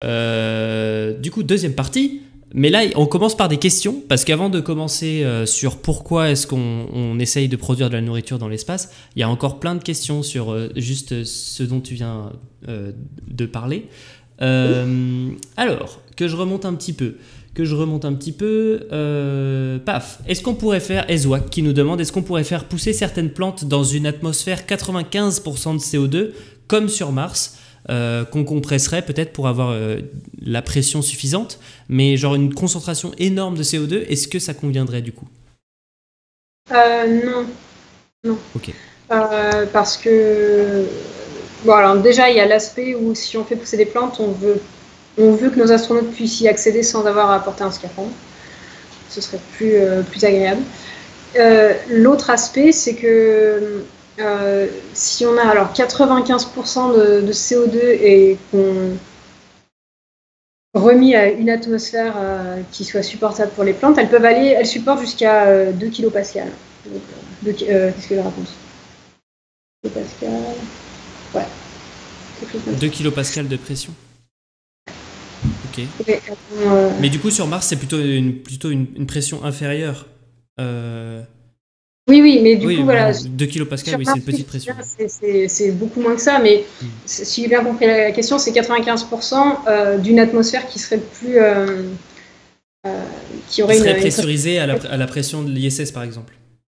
Du coup, deuxième partie. Mais là, on commence par des questions, parce qu'avant de commencer sur pourquoi est-ce qu'on essaye de produire de la nourriture dans l'espace, il y a encore plein de questions sur juste ce dont tu viens de parler. Alors, que je remonte un petit peu. Paf. Est-ce qu'on pourrait faire, Ezwak qui nous demande, est-ce qu'on pourrait faire pousser certaines plantes dans une atmosphère 95% de CO2, comme sur Mars, qu'on compresserait peut-être pour avoir la pression suffisante, mais genre une concentration énorme de CO2, est-ce que ça conviendrait du coup? Non. Non. Ok. Parce que, bon, alors déjà, il y a l'aspect où si on fait pousser des plantes, on veut que nos astronautes puissent y accéder sans avoir à porter un scaphandre. Ce serait plus agréable. L'autre aspect, c'est que si on a alors 95% de CO2 et qu'on remis à une atmosphère qui soit supportable pour les plantes, elles supportent jusqu'à 2 kilopascales. Qu'est-ce que je raconte? 2 pascal. Ouais. 2 kilopascales de pression. Ok. Okay, mais du coup, sur Mars, c'est plutôt une pression inférieure. Oui, mais du coup, voilà. 2 kilopascales, oui, c'est une petite pression. C'est beaucoup moins que ça, mais si j'ai bien compris la question, c'est 95% d'une atmosphère qui serait plus. Qui serait pressurisée à la pression de l'ISS, par exemple.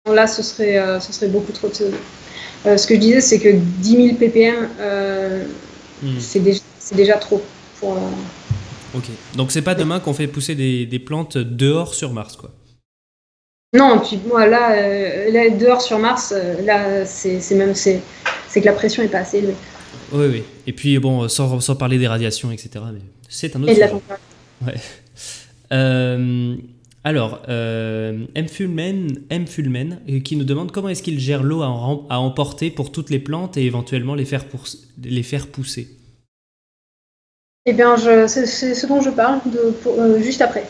Là, ce serait beaucoup trop de CO2. Ce que je disais, c'est que 10 000 ppm, c'est déjà trop. Ok, donc c'est pas demain qu'on fait pousser des plantes dehors sur Mars, quoi. Non, puis moi là dehors sur Mars, là c'est que la pression est pas assez élevée. Oui. Et puis bon, sans parler des radiations, etc. Mais c'est un autre sujet. Ouais. Alors, M-Fulmen qui nous demande comment est-ce qu'il gère l'eau à emporter pour toutes les plantes et éventuellement les faire pousser. Eh bien, c'est ce dont je parle juste après.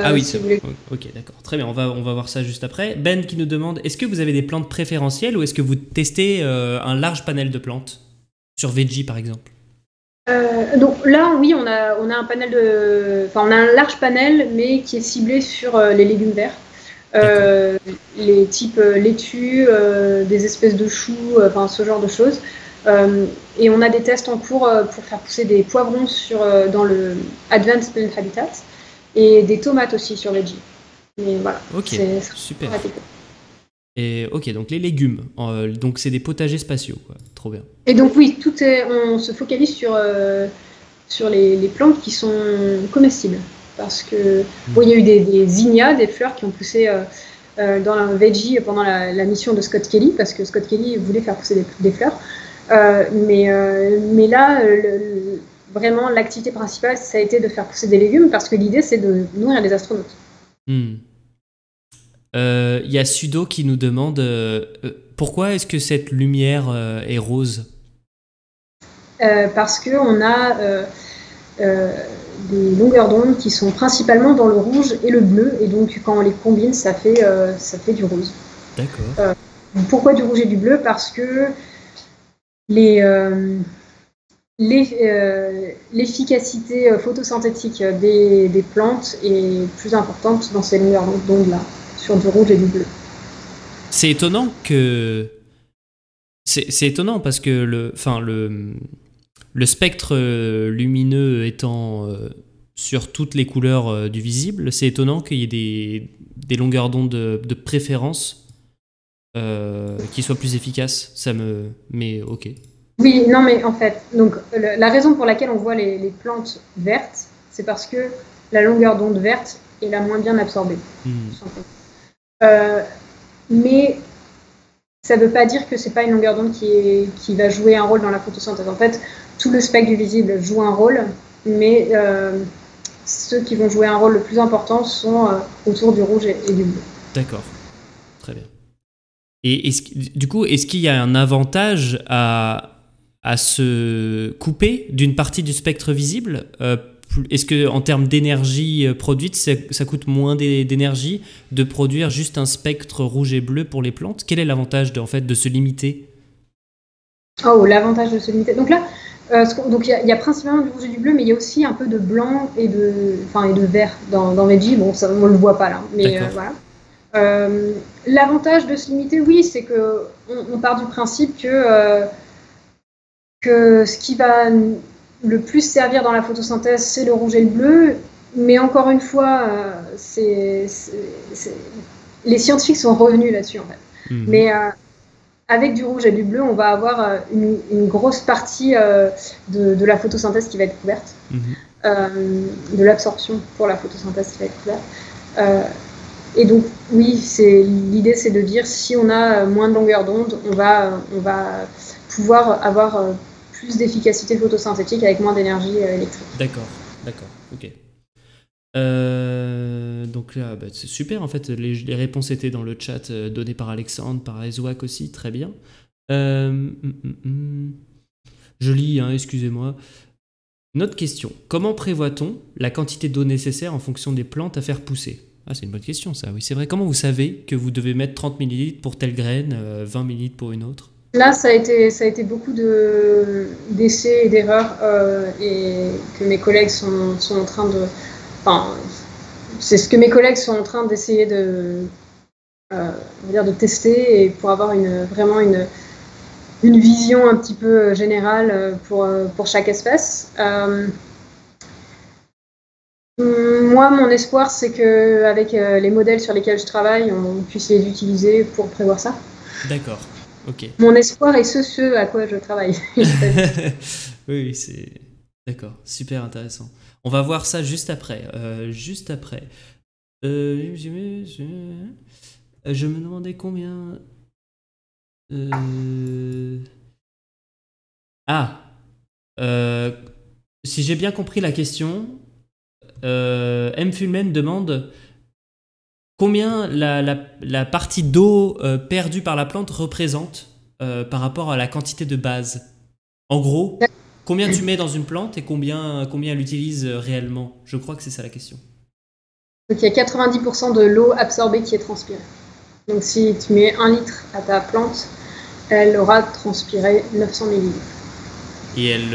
Ah oui, si vous voulez. Ok, d'accord. Très bien, on va voir ça juste après. Ben qui nous demande, est-ce que vous avez des plantes préférentielles ou est-ce que vous testez un large panel de plantes sur Veggie par exemple? Donc là, oui, on a un panel on a un large panel, mais qui est ciblé sur les légumes verts. Les types laitues, des espèces de choux, ce genre de choses. Et on a des tests en cours pour faire pousser des poivrons dans le Advanced Plant Habitat et des tomates aussi sur Veggie. Mais voilà. Ok, super. Et ok, donc les légumes, donc c'est des potagers spatiaux, quoi. Trop bien. Et donc oui, on se focalise sur les plantes qui sont comestibles. Parce que il y a eu des zinnias, des fleurs qui ont poussé dans la Veggie pendant la mission de Scott Kelly, parce que Scott Kelly voulait faire pousser des fleurs. Mais là, vraiment, l'activité principale, ça a été de faire pousser des légumes parce que l'idée, c'est de nourrir les astronautes. Y a Sudo qui nous demande pourquoi est-ce que cette lumière est rose? Parce qu'on a des longueurs d'onde qui sont principalement dans le rouge et le bleu, et donc quand on les combine, ça fait du rose. D'accord. Pourquoi du rouge et du bleu? Parce que l'efficacité photosynthétique des plantes est plus importante dans ces longueurs d'onde-là, sur du rouge et du bleu. C'est étonnant que... C'est étonnant parce que le spectre lumineux étant sur toutes les couleurs du visible, c'est étonnant qu'il y ait des longueurs d'onde de préférence qui soient plus efficaces. Mais ok. Oui, non, mais en fait, donc la raison pour laquelle on voit les plantes vertes, c'est parce que la longueur d'onde verte est la moins bien absorbée. Mais ça ne veut pas dire que c'est pas une longueur d'onde qui va jouer un rôle dans la photosynthèse. En fait, tout le spectre du visible joue un rôle, mais ceux qui vont jouer un rôle le plus important sont autour du rouge et du bleu. D'accord, très bien. Et du coup, est-ce qu'il y a un avantage à se couper d'une partie du spectre visible? Est-ce qu'en termes d'énergie produite, ça coûte moins d'énergie de produire juste un spectre rouge et bleu pour les plantes? Quel est l'avantage de se limiter? Oh, l'avantage de se limiter. Donc là, Donc il y a principalement du rouge et du bleu, mais il y a aussi un peu de blanc et de vert dans Veggie. Bon, ça, on ne le voit pas là, mais voilà. L'avantage de se limiter, oui, c'est qu'on part du principe que ce qui va le plus servir dans la photosynthèse, c'est le rouge et le bleu. Mais encore une fois, les scientifiques sont revenus là-dessus, en fait. Mais avec du rouge et du bleu, on va avoir une grosse partie de la photosynthèse qui va être couverte, de l'absorption pour la photosynthèse qui va être couverte. Et donc, oui, l'idée, c'est de dire si on a moins de longueur d'onde, on va pouvoir avoir plus d'efficacité photosynthétique avec moins d'énergie électrique. D'accord, ok. Donc là, c'est super en fait, les réponses étaient dans le chat données par Alexandre, par Ezouak aussi, très bien. Je lis, excusez-moi. Une autre question, comment prévoit-on la quantité d'eau nécessaire en fonction des plantes à faire pousser? Ah, c'est une bonne question ça, oui c'est vrai. Comment vous savez que vous devez mettre 30 ml pour telle graine, 20 ml pour une autre? Là, ça a été beaucoup d'essais et d'erreurs et que mes collègues sont en train de... Enfin, c'est ce que mes collègues sont en train d'essayer de tester et pour avoir vraiment une vision un petit peu générale pour chaque espèce. Moi, mon espoir, c'est qu'avec les modèles sur lesquels je travaille, on puisse les utiliser pour prévoir ça. D'accord, ok. Mon espoir est ce à quoi je travaille. Oui, c'est... D'accord, super intéressant. On va voir ça juste après. Je me demandais combien... si j'ai bien compris la question, M. Fulmen demande combien la partie d'eau perdue par la plante représente par rapport à la quantité de base. En gros, combien tu mets dans une plante et combien elle utilise réellement? Je crois que c'est ça la question. Donc il y a 90% de l'eau absorbée qui est transpirée. Donc si tu mets 1 litre à ta plante, elle aura transpiré 900 millilitres. Et elle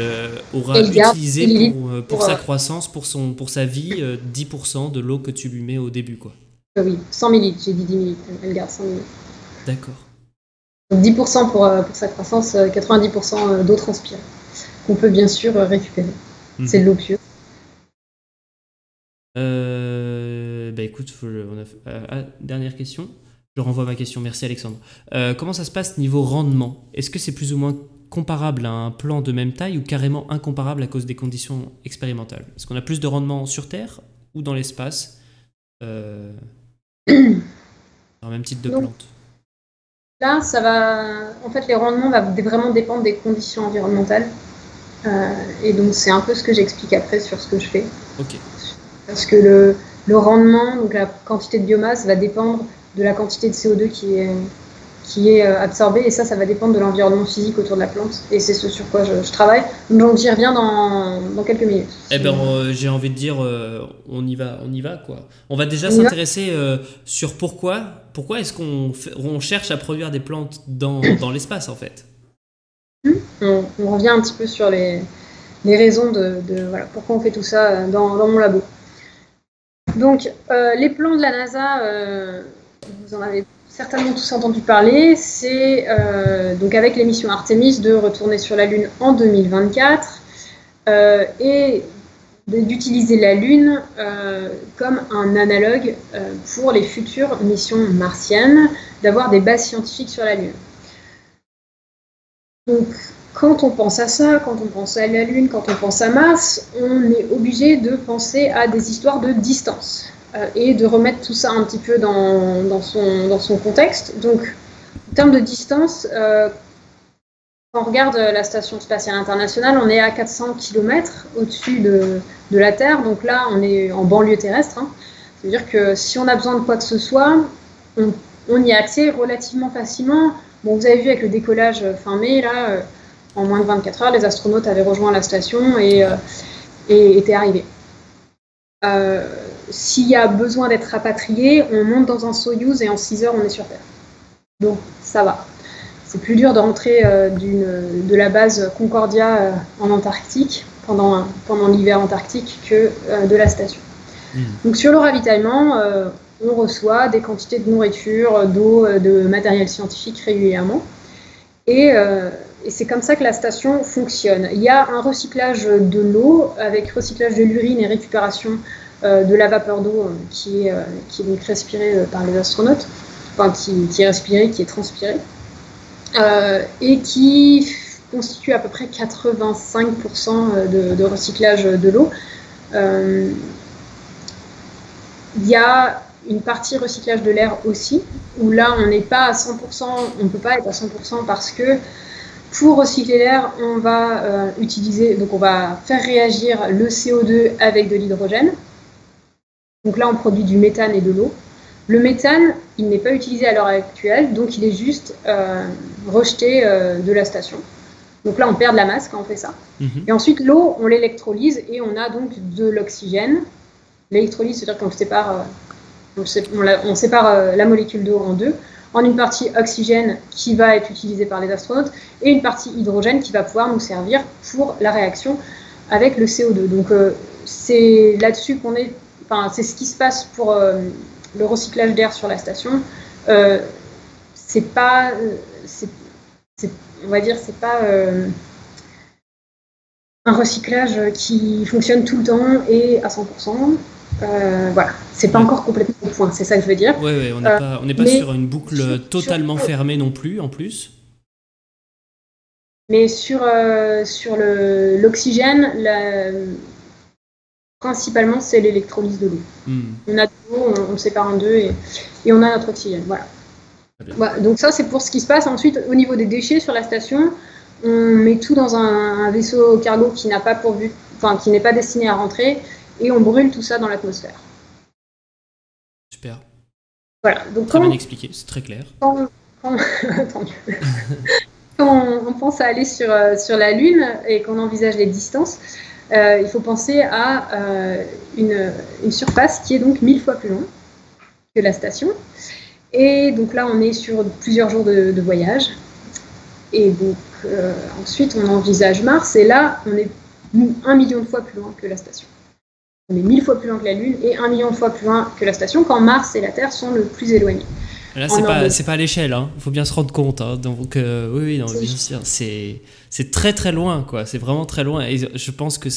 aura utilisé pour sa croissance, pour sa vie, 10% de l'eau que tu lui mets au début, quoi. Oui, 100 millilitres, j'ai dit 10 millilitres, elle garde 100 millilitres. D'accord. Donc 10% pour sa croissance, 90% d'eau transpirée, qu'on peut bien sûr récupérer. C'est de l'eau pure. Écoute, dernière question. Je renvoie ma question, merci Alexandre. Comment ça se passe niveau rendement? Est-ce que c'est plus ou moins comparable à un plan de même taille ou carrément incomparable à cause des conditions expérimentales? Est-ce qu'on a plus de rendement sur Terre ou dans l'espace dans le même type de plante? Là, ça va... En fait, les rendements vont vraiment dépendre des conditions environnementales. Et donc, c'est un peu ce que j'explique après sur ce que je fais. Ok. Parce que le rendement, donc la quantité de biomasse, va dépendre de la quantité de CO2 qui est absorbée. Et ça va dépendre de l'environnement physique autour de la plante. Et c'est ce sur quoi je travaille. Donc, j'y reviens dans quelques minutes. J'ai envie de dire, on y va, quoi. On va déjà s'intéresser sur pourquoi est-ce qu'on cherche à produire des plantes dans l'espace, en fait. On revient un petit peu sur les raisons de pourquoi on fait tout ça dans mon labo. Donc, les plans de la NASA, vous en avez certainement tous entendu parler, c'est donc avec les missions Artemis de retourner sur la Lune en 2024 et d'utiliser la Lune comme un analogue pour les futures missions martiennes, d'avoir des bases scientifiques sur la Lune. Donc, quand on pense à ça, quand on pense à la Lune, quand on pense à Mars, on est obligé de penser à des histoires de distance et de remettre tout ça un petit peu dans son contexte. Donc, en termes de distance, quand on regarde la Station spatiale internationale, on est à 400 km au-dessus de la Terre. Donc là, on est en banlieue terrestre. C'est-à-dire que si on a besoin de quoi que ce soit, on y a accès relativement facilement. Bon, vous avez vu avec le décollage fin mai, là, en moins de 24 heures, les astronautes avaient rejoint la station et étaient arrivés. S'il y a besoin d'être rapatrié, on monte dans un Soyouz et en 6 heures, on est sur Terre. Donc, ça va. c'est plus dur de rentrer de la base Concordia en Antarctique pendant l'hiver antarctique que de la station. Donc sur le ravitaillement, on reçoit des quantités de nourriture, d'eau, de matériel scientifique régulièrement. Et c'est comme ça que la station fonctionne. Il y a un recyclage de l'eau avec recyclage de l'urine et récupération de la vapeur d'eau qui est donc respirée par les astronautes, enfin qui est respirée, qui est transpirée, et qui constitue à peu près 85% de recyclage de l'eau. Il y a une partie recyclage de l'air aussi, où là on n'est pas à 100%, on ne peut pas être à 100% parce que pour recycler l'air, on va on va faire réagir le CO2 avec de l'hydrogène. Donc là on produit du méthane et de l'eau. Le méthane, il n'est pas utilisé à l'heure actuelle, donc il est juste rejeté de la station. Donc là on perd de la masse quand on fait ça. Et ensuite l'eau, on l'électrolyse et on a donc de l'oxygène. L'électrolyse, c'est-à-dire qu'on sépare la molécule d'eau en deux, en une partie oxygène qui va être utilisée par les astronautes et une partie hydrogène qui va pouvoir nous servir pour la réaction avec le CO2. Donc c'est là-dessus c'est ce qui se passe pour le recyclage d'air sur la station. C'est pas un recyclage qui fonctionne tout le temps et à 100%. Voilà, c'est pas encore complètement au point, c'est ça que je veux dire. Ouais, on n'est pas sur une boucle totalement fermée non plus, en plus. Mais sur l'oxygène, principalement, c'est l'électrolyse de l'eau. On a de l'eau, on le sépare en deux et on a notre oxygène. Voilà, donc ça, c'est pour ce qui se passe. Ensuite, au niveau des déchets sur la station, on met tout dans un vaisseau cargo qui n'est pas destiné à rentrer. Et on brûle tout ça dans l'atmosphère. Super. Voilà. Donc très bien expliqué, c'est très clair. Quand on pense à aller sur la Lune et qu'on envisage les distances, il faut penser à une surface qui est donc 1000 fois plus longue que la station. Et donc là, on est sur plusieurs jours de voyage. Et donc ensuite, on envisage Mars. Et là, on est 1 million de fois plus loin que la station. On est 1000 fois plus loin que la Lune et 1 million de fois plus loin que la station quand Mars et la Terre sont le plus éloignés. Là, c'est pas à l'échelle, il faut bien se rendre compte. Donc, oui, c'est très très loin, quoi. C'est vraiment très loin. Et je pense que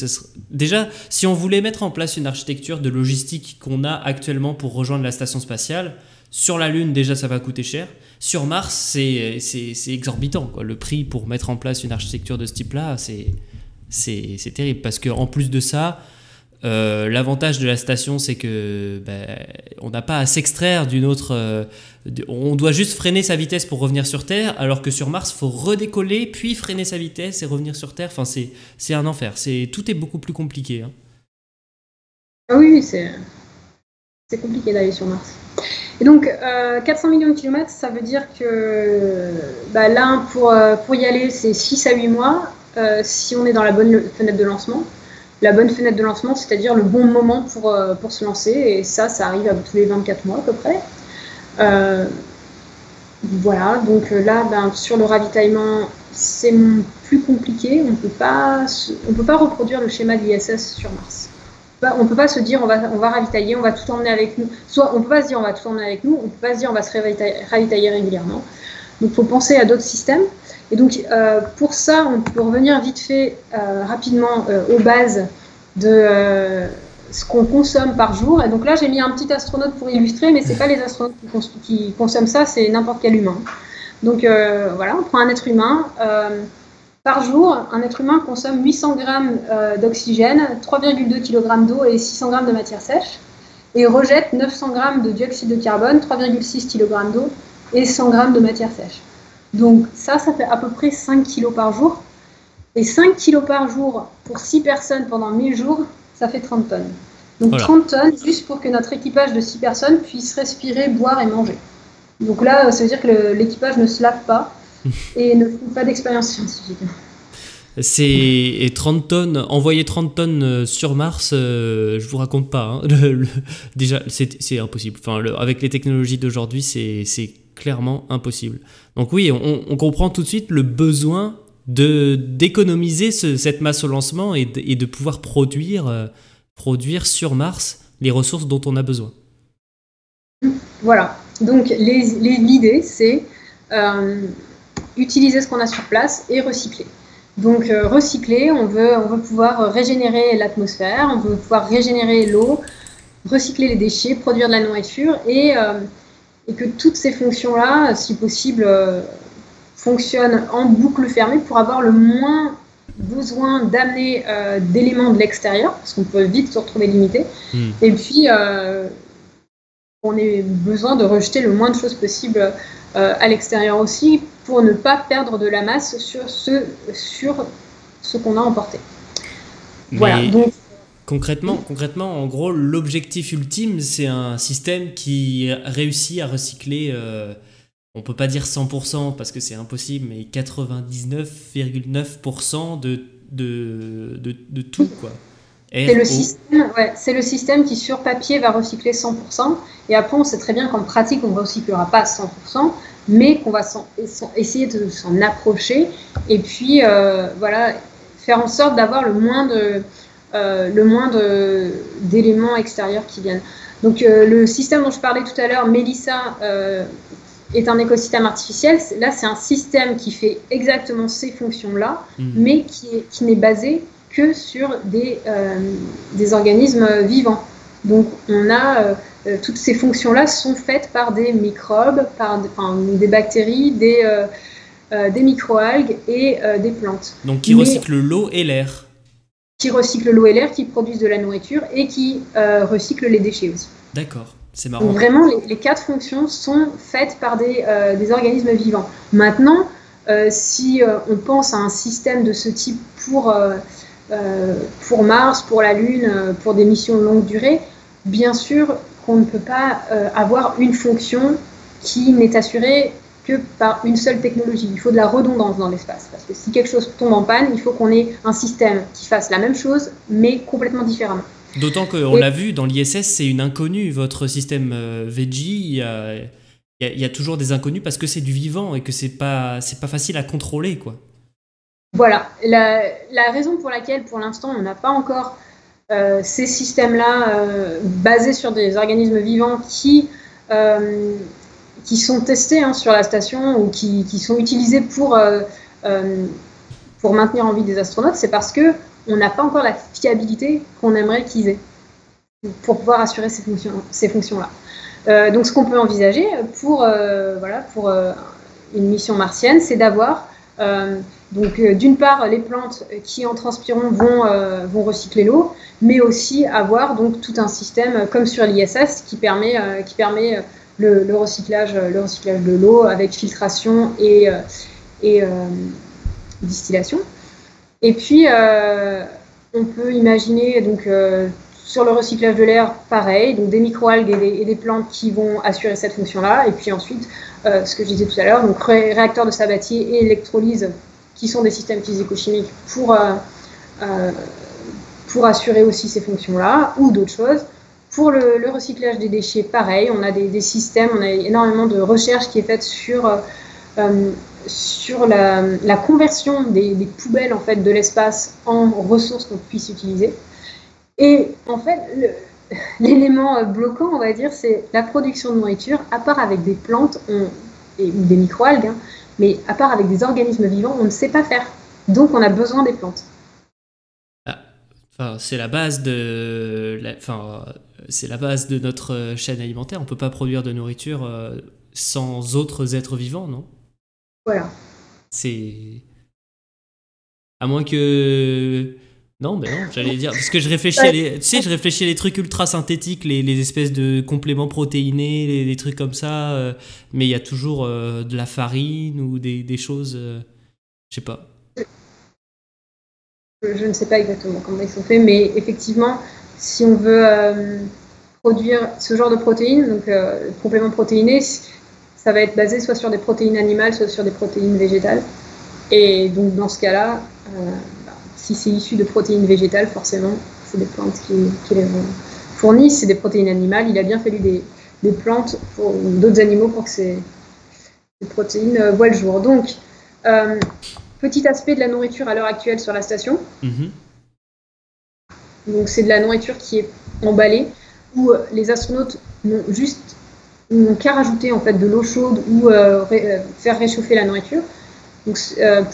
déjà, si on voulait mettre en place une architecture de logistique qu'on a actuellement pour rejoindre la station spatiale, sur la Lune, déjà, ça va coûter cher. Sur Mars, c'est exorbitant, quoi. Le prix pour mettre en place une architecture de ce type-là, c'est terrible. Parce qu'en plus de ça, l'avantage de la station, c'est que on n'a pas à s'extraire d'une autre. On doit juste freiner sa vitesse pour revenir sur Terre, alors que sur Mars, il faut redécoller, puis freiner sa vitesse et revenir sur Terre. Enfin, c'est un enfer. Tout est beaucoup plus compliqué. Ah oui, c'est compliqué d'aller sur Mars. Et donc, 400 millions de kilomètres, ça veut dire que là, pour y aller, c'est 6 à 8 mois, si on est dans la bonne fenêtre de lancement. La bonne fenêtre de lancement, c'est-à-dire le bon moment pour se lancer. Et ça arrive tous les 24 mois à peu près. Voilà, donc là, sur le ravitaillement, c'est plus compliqué. On peut pas reproduire le schéma de l'ISS sur Mars. On ne peut pas se dire on va ravitailler, on va tout emmener avec nous. Soit on ne peut pas se dire on va tout emmener avec nous, on ne peut pas se dire on va se ravitailler régulièrement. Donc il faut penser à d'autres systèmes. Et donc, pour ça, on peut revenir vite fait, rapidement, aux bases de ce qu'on consomme par jour. Et donc là, j'ai mis un petit astronaute pour illustrer, mais ce n'est pas les astronautes qui consomment ça, c'est n'importe quel humain. Donc, voilà, on prend un être humain. Par jour, un être humain consomme 800 grammes d'oxygène, 3,2 kg d'eau et 600 grammes de matière sèche. Et rejette 900 grammes de dioxyde de carbone, 3,6 kg d'eau et 100 grammes de matière sèche. Donc ça fait à peu près 5 kg par jour. Et 5 kg par jour pour 6 personnes pendant 1000 jours, ça fait 30 tonnes. Donc voilà. 30 tonnes juste pour que notre équipage de 6 personnes puisse respirer, boire et manger. Donc là, ça veut dire que l'équipage ne se lave pas et ne fait pas d'expérience scientifique. Et 30 tonnes, envoyer 30 tonnes sur Mars, je vous raconte pas. Déjà, c'est impossible. Enfin, avec les technologies d'aujourd'hui, c'est clairement impossible. Donc oui, on comprend tout de suite le besoin d'économiser cette masse au lancement et de pouvoir produire sur Mars les ressources dont on a besoin. Voilà. Donc l'idée, c'est utiliser ce qu'on a sur place et recycler. Donc recycler, on veut pouvoir régénérer l'atmosphère, on veut pouvoir régénérer l'eau, recycler les déchets, produire de la nourriture et que toutes ces fonctions-là, si possible, fonctionnent en boucle fermée pour avoir le moins besoin d'amener d'éléments de l'extérieur, parce qu'on peut vite se retrouver limité. Et puis, on a besoin de rejeter le moins de choses possible à l'extérieur aussi, pour ne pas perdre de la masse sur ce qu'on a emporté. Voilà. Donc, concrètement, en gros, l'objectif ultime, c'est un système qui réussit à recycler, on peut pas dire 100% parce que c'est impossible, mais 99,9% de tout, quoi. C'est le système qui, sur papier, va recycler 100%. Et après, on sait très bien qu'en pratique, on ne recyclera pas 100%, mais qu'on va essayer de s'en approcher. Et puis, voilà, faire en sorte d'avoir le moins d'éléments extérieurs qui viennent. Donc, le système dont je parlais tout à l'heure, Melissa, est un écosystème artificiel. Là, c'est un système qui fait exactement ces fonctions-là, mais qui n'est basé que sur des organismes vivants. Donc, on a toutes ces fonctions-là sont faites par des microbes, des bactéries, des microalgues et des plantes. Donc, qui recyclent l'eau et l'air. Qui recyclent l'eau et l'air, qui produisent de la nourriture et qui recyclent les déchets aussi. D'accord, c'est marrant. Donc, vraiment, les 4 fonctions sont faites par des organismes vivants. Maintenant, si on pense à un système de ce type pour Mars, pour la Lune, pour des missions de longue durée, bien sûr qu'on ne peut pas avoir une fonction qui n'est assurée que par une seule technologie. Il faut de la redondance dans l'espace, parce que si quelque chose tombe en panne, il faut qu'on ait un système qui fasse la même chose, mais complètement différemment. D'autant qu'on l'a vu, dans l'ISS, c'est une inconnue. Votre système Veggie, il y a toujours des inconnus parce que c'est du vivant et que c'est pas facile à contrôler, quoi. Voilà, la raison pour laquelle, pour l'instant, on n'a pas encore ces systèmes-là basés sur des organismes vivants qui sont testés sur la station ou qui sont utilisés pour maintenir en vie des astronautes, c'est parce qu'on n'a pas encore la fiabilité qu'on aimerait qu'ils aient pour pouvoir assurer ces fonctions-là. Donc, ce qu'on peut envisager pour une mission martienne, c'est d'avoir donc d'une part les plantes qui en transpirant vont recycler l'eau, mais aussi avoir donc tout un système comme sur l'ISS qui permet le recyclage de l'eau avec filtration et distillation. Et puis on peut imaginer donc sur le recyclage de l'air, pareil, donc des microalgues et des plantes qui vont assurer cette fonction-là. Et puis ensuite, ce que je disais tout à l'heure, donc réacteurs de Sabatier et électrolyse, qui sont des systèmes physico-chimiques pour assurer aussi ces fonctions-là, ou d'autres choses. Pour le recyclage des déchets, pareil, on a des systèmes, on a énormément de recherche qui est faite sur la conversion des poubelles en fait, de l'espace en ressources qu'on puisse utiliser. Et en fait, l'élément bloquant, on va dire, c'est la production de nourriture, à part avec des plantes ou des microalgues, mais à part avec des organismes vivants, on ne sait pas faire. Donc, on a besoin des plantes. C'est la base de notre chaîne alimentaire. On ne peut pas produire de nourriture sans autres êtres vivants, non ? Voilà. C'est... À moins que... Non, j'allais dire... Parce que je réfléchis à les trucs ultra synthétiques, les espèces de compléments protéinés, les trucs comme ça, mais il y a toujours de la farine ou des choses... je sais pas. Je ne sais pas exactement comment ils sont faits, mais effectivement, si on veut produire ce genre de protéines, donc compléments protéinés, ça va être basé soit sur des protéines animales, soit sur des protéines végétales. Et donc dans ce cas-là, si c'est issu de protéines végétales, forcément, c'est des plantes qui les fournissent. C'est des protéines animales. Il a bien fallu des plantes ou d'autres animaux pour que les protéines voient le jour. Donc, petit aspect de la nourriture à l'heure actuelle sur la station. Donc, c'est de la nourriture qui est emballée, où les astronautes n'ont qu'à rajouter en fait de l'eau chaude ou faire réchauffer la nourriture donc,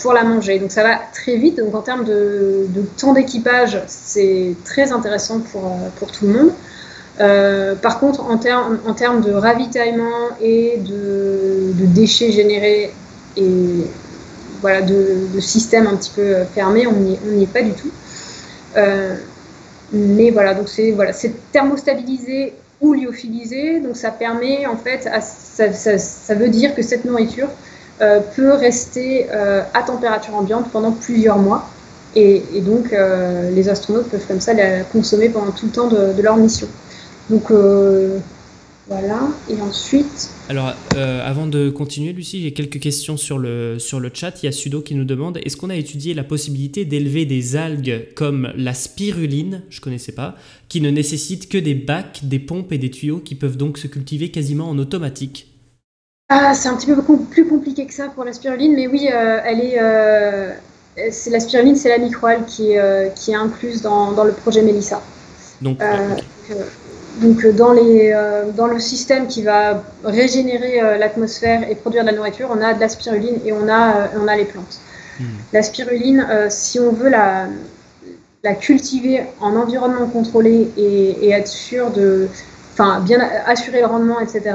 pour la manger. Donc ça va très vite. Donc en termes de temps d'équipage, c'est très intéressant pour tout le monde. Par contre, en termes de ravitaillement et de déchets générés et voilà, de système un petit peu fermé, on n'y est pas du tout. Mais voilà, donc c'est thermostabilisé ou lyophilisé, donc ça permet en fait, ça veut dire que cette nourriture peut rester à température ambiante pendant plusieurs mois, et donc les astronautes peuvent comme ça la consommer pendant tout le temps de leur mission. Donc voilà, et ensuite... Alors, avant de continuer, Lucie, j'ai quelques questions sur le chat. Il y a Sudo qui nous demande, est-ce qu'on a étudié la possibilité d'élever des algues comme la spiruline, je ne connaissais pas, qui ne nécessitent que des bacs, des pompes et des tuyaux qui peuvent donc se cultiver quasiment en automatique? Ah, c'est un petit peu plus compliqué que ça pour la spiruline, mais oui, la spiruline, c'est la microalgue qui est incluse dans le projet Mélissa. Donc, Donc dans le système qui va régénérer l'atmosphère et produire de la nourriture, on a de la spiruline et on a les plantes. La spiruline, si on veut la cultiver en environnement contrôlé et être sûr bien assurer le rendement, etc.,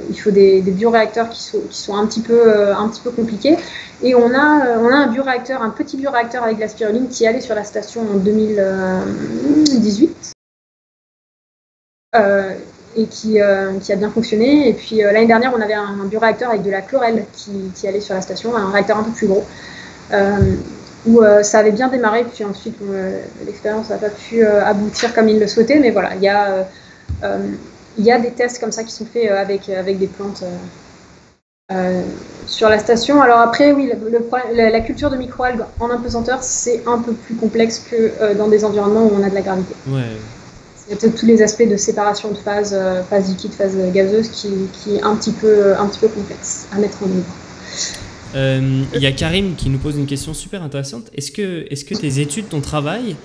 il faut des bioréacteurs qui sont un petit peu compliqués. Et on a un petit bioréacteur avec de la spiruline qui est allé sur la station en 2018. Et qui a bien fonctionné. Et puis l'année dernière, on avait un bioréacteur avec de la chlorelle qui allait sur la station, un réacteur un peu plus gros, où ça avait bien démarré. Puis ensuite, l'expérience n'a pas pu aboutir comme il le souhaitait. Mais voilà, il y a des tests comme ça qui sont faits avec des plantes sur la station. Alors après, oui, la culture de microalgues en apesanteur, c'est un peu plus complexe que dans des environnements où on a de la gravité. Ouais. Il y a peut-être tous les aspects de séparation de phase liquide, phase gazeuse, qui est un petit peu complexe à mettre en œuvre. Il y a Karim qui nous pose une question super intéressante. Est-ce que tes études, ton travail,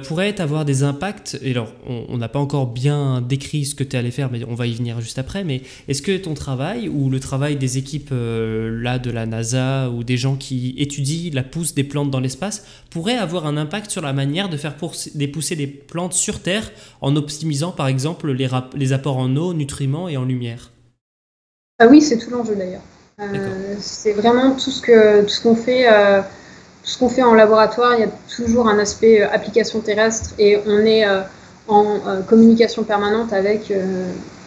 pourraient avoir des impacts? Et alors, on n'a pas encore bien décrit ce que tu allais faire, mais on va y venir juste après. Mais est-ce que ton travail ou le travail des équipes là de la NASA ou des gens qui étudient la pousse des plantes dans l'espace pourrait avoir un impact sur la manière de faire pousser des plantes sur Terre en optimisant par exemple les apports en eau, nutriments et en lumière? Oui, c'est tout l'enjeu d'ailleurs. C'est vraiment tout ce qu'on fait. Tout ce qu'on fait en laboratoire, il y a toujours un aspect application terrestre et on est en communication permanente avec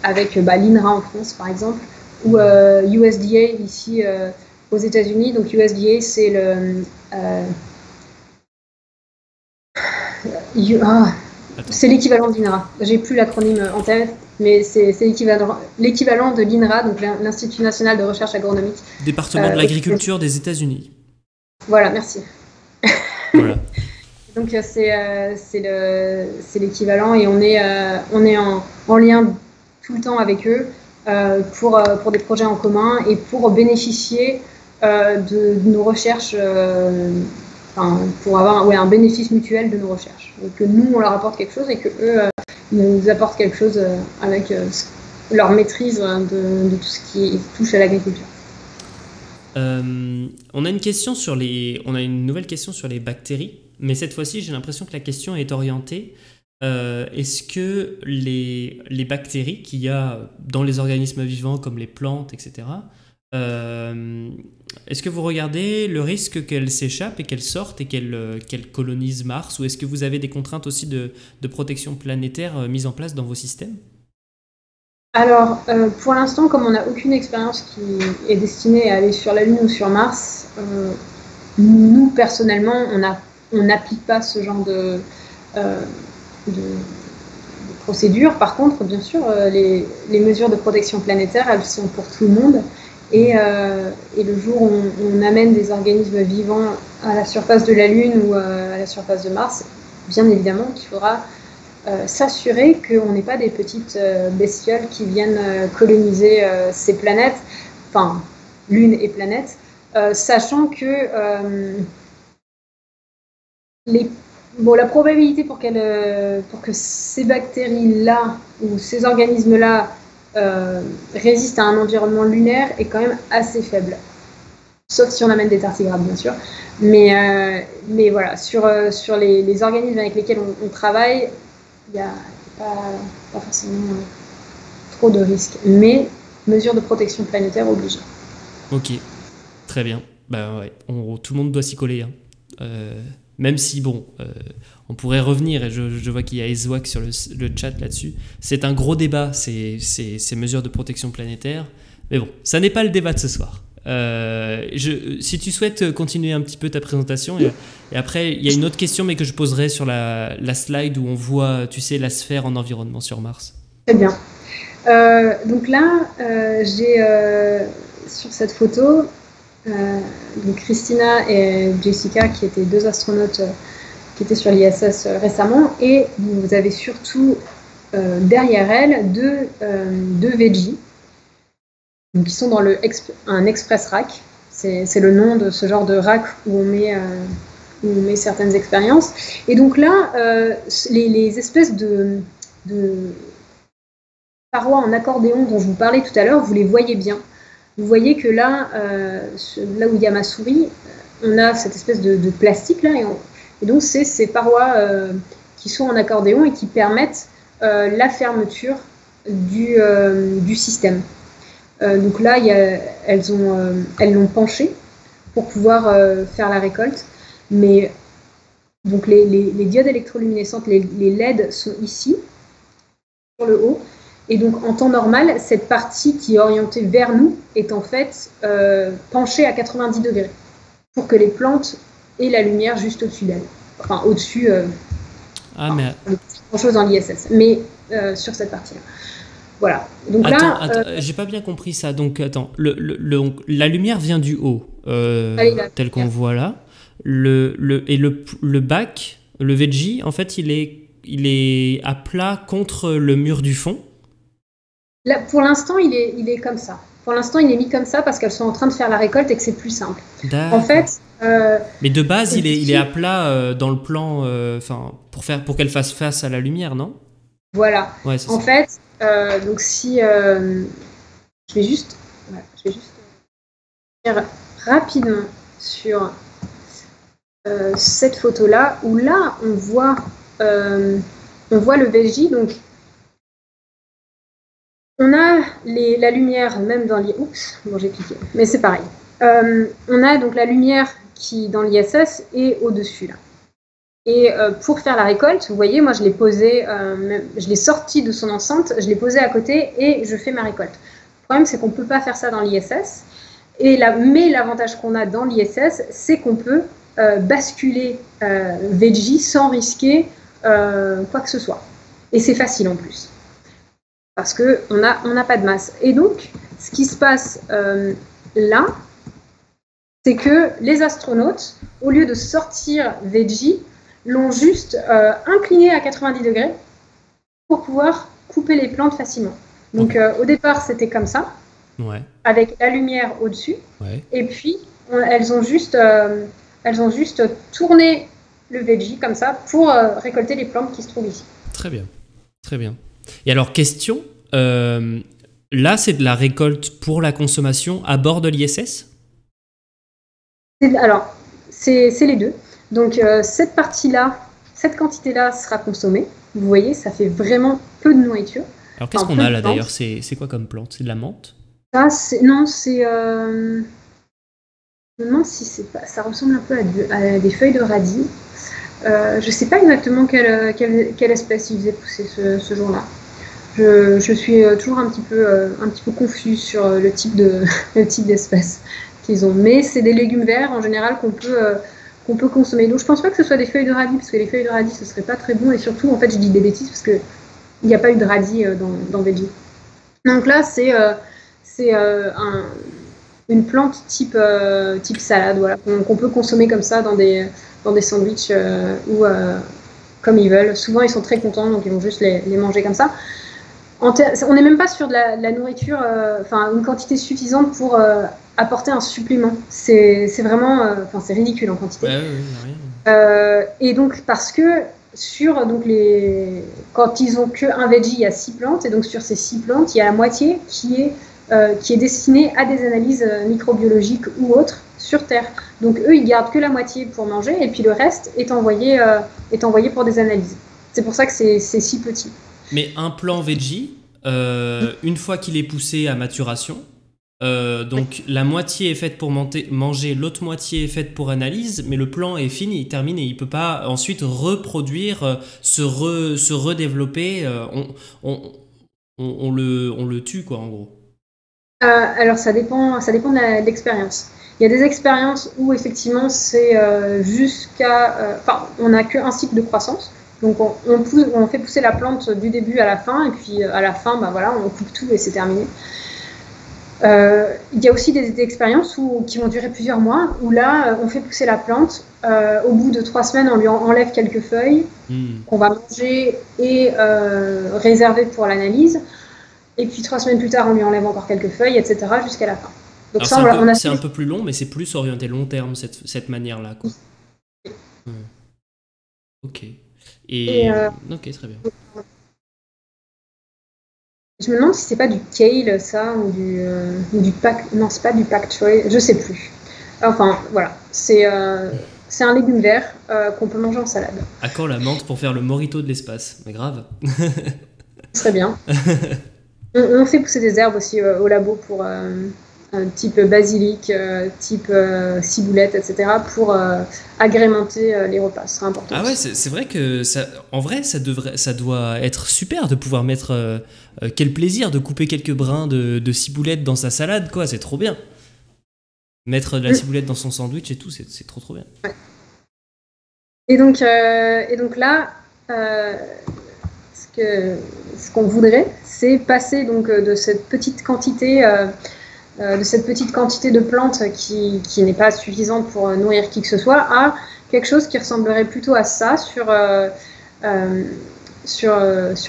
l'INRA en France, par exemple, ou USDA ici aux États-Unis. Donc USDA, c'est c'est l'équivalent de l'INRA. J'ai plus l'acronyme en tête, mais c'est l'équivalent de l'INRA, donc l'Institut national de recherche agronomique. Département de l'agriculture des États-Unis. Voilà, merci. Voilà. Donc c'est l'équivalent et on est en lien tout le temps avec eux pour des projets en commun et pour bénéficier de nos recherches, pour avoir un bénéfice mutuel de nos recherches. Donc que nous on leur apporte quelque chose et que eux nous apportent quelque chose avec leur maîtrise de tout ce qui touche à l'agriculture. On a une nouvelle question sur les bactéries, mais cette fois-ci j'ai l'impression que la question est orientée. Est-ce que les bactéries qu'il y a dans les organismes vivants comme les plantes, etc., est-ce que vous regardez le risque qu'elles s'échappent et qu'elles sortent et qu'elles colonisent Mars, ou est-ce que vous avez des contraintes aussi de protection planétaire mises en place dans vos systèmes? Alors, pour l'instant, comme on n'a aucune expérience qui est destinée à aller sur la Lune ou sur Mars, nous, personnellement, on n'applique pas ce genre de procédure. Par contre, bien sûr, les mesures de protection planétaire, elles sont pour tout le monde. Et le jour où on amène des organismes vivants à la surface de la Lune ou à la surface de Mars, bien évidemment qu'il faudra s'assurer qu'on n'ait pas des petites bestioles qui viennent coloniser ces planètes. Enfin, lune et planète, sachant que la probabilité pour que ces bactéries-là ou ces organismes-là résistent à un environnement lunaire est quand même assez faible. Sauf si on amène des tardigrades, bien sûr. Mais voilà, sur les organismes avec lesquels on travaille, il n'y a pas forcément trop de risques. Mais mesures de protection planétaire obligées. Ok, très bien. Bah ouais, tout le monde doit s'y coller. Hein. Même si, on pourrait revenir, et je vois qu'il y a Ezwak sur le chat là-dessus. C'est un gros débat, ces mesures de protection planétaire. Mais bon, ça n'est pas le débat de ce soir. Si tu souhaites continuer un petit peu ta présentation, et après, il y a une autre question, mais que je poserai sur la slide où on voit, tu sais, la sphère en environnement sur Mars. Très bien. Donc là, j'ai sur cette photo donc Christina et Jessica, qui étaient 2 astronautes qui étaient sur l'ISS récemment, et vous avez surtout derrière elles 2 Veggie, donc ils sont dans un express rack. C'est le nom de ce genre de rack où on met certaines expériences. Et donc là, les espèces de parois en accordéon dont je vous parlais tout à l'heure, vous les voyez bien. Vous voyez que là où il y a ma souris, on a cette espèce de plastique là, et donc c'est ces parois qui sont en accordéon et qui permettent la fermeture du système. Donc là, elles l'ont penché pour pouvoir faire la récolte. Mais donc les diodes électroluminescentes, les LED sont ici, sur le haut. Et donc en temps normal, cette partie qui est orientée vers nous est en fait penchée à 90 degrés pour que les plantes aient la lumière juste au-dessus d'elles. Enfin, au-dessus, mais grand-chose dans l'ISS, mais sur cette partie-là. Voilà. Donc attends, j'ai pas bien compris ça. Donc attends, la lumière vient du haut, tel qu'on voit là. Le bac, le Veggie, en fait, il est à plat contre le mur du fond. Là, pour l'instant, il est comme ça. Pour l'instant, il est mis comme ça parce qu'elles sont en train de faire la récolte et que c'est plus simple. D'accord. En fait, mais de base, il est à plat dans le plan, pour qu'elle fasse face à la lumière, non? Voilà. Ouais, en fait, donc si je vais juste faire rapidement sur cette photo-là, où là on voit le Veggie. Donc on a la lumière même dans l'ISS. Oups, bon j'ai cliqué, mais c'est pareil. On a donc la lumière qui dans l'ISS est au-dessus là. Et pour faire la récolte, vous voyez, moi je l'ai posé, je l'ai sorti de son enceinte, je l'ai posé à côté et je fais ma récolte. Le problème, c'est qu'on ne peut pas faire ça dans l'ISS. Mais l'avantage qu'on a dans l'ISS, c'est qu'on peut basculer Veggie sans risquer quoi que ce soit. Et c'est facile en plus. Parce qu'on n'a pas de masse. Et donc, ce qui se passe là, c'est que les astronautes, au lieu de sortir Veggie, l'ont juste incliné à 90 degrés pour pouvoir couper les plantes facilement. Donc au départ, c'était comme ça, ouais, avec la lumière au-dessus. Ouais. Et puis, elles ont juste tourné le Veggie comme ça pour récolter les plantes qui se trouvent ici. Très bien, très bien. Et alors, question, là, c'est de la récolte pour la consommation à bord de l'ISS ? Alors, c'est les deux. Donc cette partie-là, cette quantité-là sera consommée. Vous voyez, ça fait vraiment peu de nourriture. Alors qu'est-ce qu'on a là d'ailleurs ? C'est quoi comme plante ? C'est de la menthe ? Non, c'est... Je me demande si ça ressemble un peu à des feuilles de radis. Je ne sais pas exactement quelle espèce ils faisaient pousser ce jour-là. Je suis toujours un petit peu confuse sur le type d'espèce qu'ils ont. Mais c'est des légumes verts en général qu'on peut consommer. Donc je pense pas que ce soit des feuilles de radis, parce que les feuilles de radis ce serait pas très bon, et surtout en fait je dis des bêtises parce que il n'y a pas eu de radis dans Veggie. Donc là c'est une plante type salade, voilà, qu'on peut consommer comme ça dans des sandwichs ou comme ils veulent. Souvent ils sont très contents, donc ils vont juste les manger comme ça. On n'est même pas sur de la nourriture, une quantité suffisante pour apporter un supplément. C'est vraiment, enfin c'est ridicule en quantité. Ouais, rien. Et donc parce que sur donc quand ils ont que un veggie, il y a 6 plantes, et donc sur ces 6 plantes, il y a la moitié qui est destinée à des analyses microbiologiques ou autres sur Terre. Donc eux, ils gardent que la moitié pour manger, et puis le reste est envoyé pour des analyses. C'est pour ça que c'est si petit. Mais un plant veggie, une fois qu'il est poussé à maturation, donc la moitié est faite pour manger, l'autre moitié est faite pour analyse, mais le plant est fini, terminé. Il peut pas ensuite reproduire, se redévelopper. On le tue, quoi, en gros. Alors ça dépend de l'expérience. Il y a des expériences où effectivement c'est on n'a qu'un cycle de croissance. Donc on fait pousser la plante du début à la fin, et puis à la fin, voilà, on coupe tout et c'est terminé. Il y a aussi des expériences qui vont durer plusieurs mois, où là, on fait pousser la plante. Au bout de 3 semaines, on lui enlève quelques feuilles qu'on va manger et réserver pour l'analyse. Et puis 3 semaines plus tard, on lui enlève encore quelques feuilles, etc. jusqu'à la fin. Donc c'est un peu plus long, mais c'est plus orienté long terme, cette manière-là, quoi. Ok. Ok, très bien. Je me demande si c'est pas du kale, ça, ou du pak. Non, c'est pas du pak choi, je sais plus. Enfin, voilà. C'est un légume vert qu'on peut manger en salade. À quand la menthe pour faire le mojito de l'espace? Mais grave. Très bien. On fait pousser des herbes aussi au labo pour type basilic, type ciboulette, etc. pour agrémenter les repas. Ce sera important. Ah ouais, c'est vrai que en vrai, ça doit être super de pouvoir mettre. Quel plaisir de couper quelques brins de ciboulette dans sa salade, quoi. C'est trop bien. Mettre de la ciboulette dans son sandwich et tout, c'est trop bien. Ouais. Et donc là, ce qu'on voudrait, c'est passer donc de cette petite quantité de plantes qui n'est pas suffisante pour nourrir qui que ce soit, à quelque chose qui ressemblerait plutôt à ça sur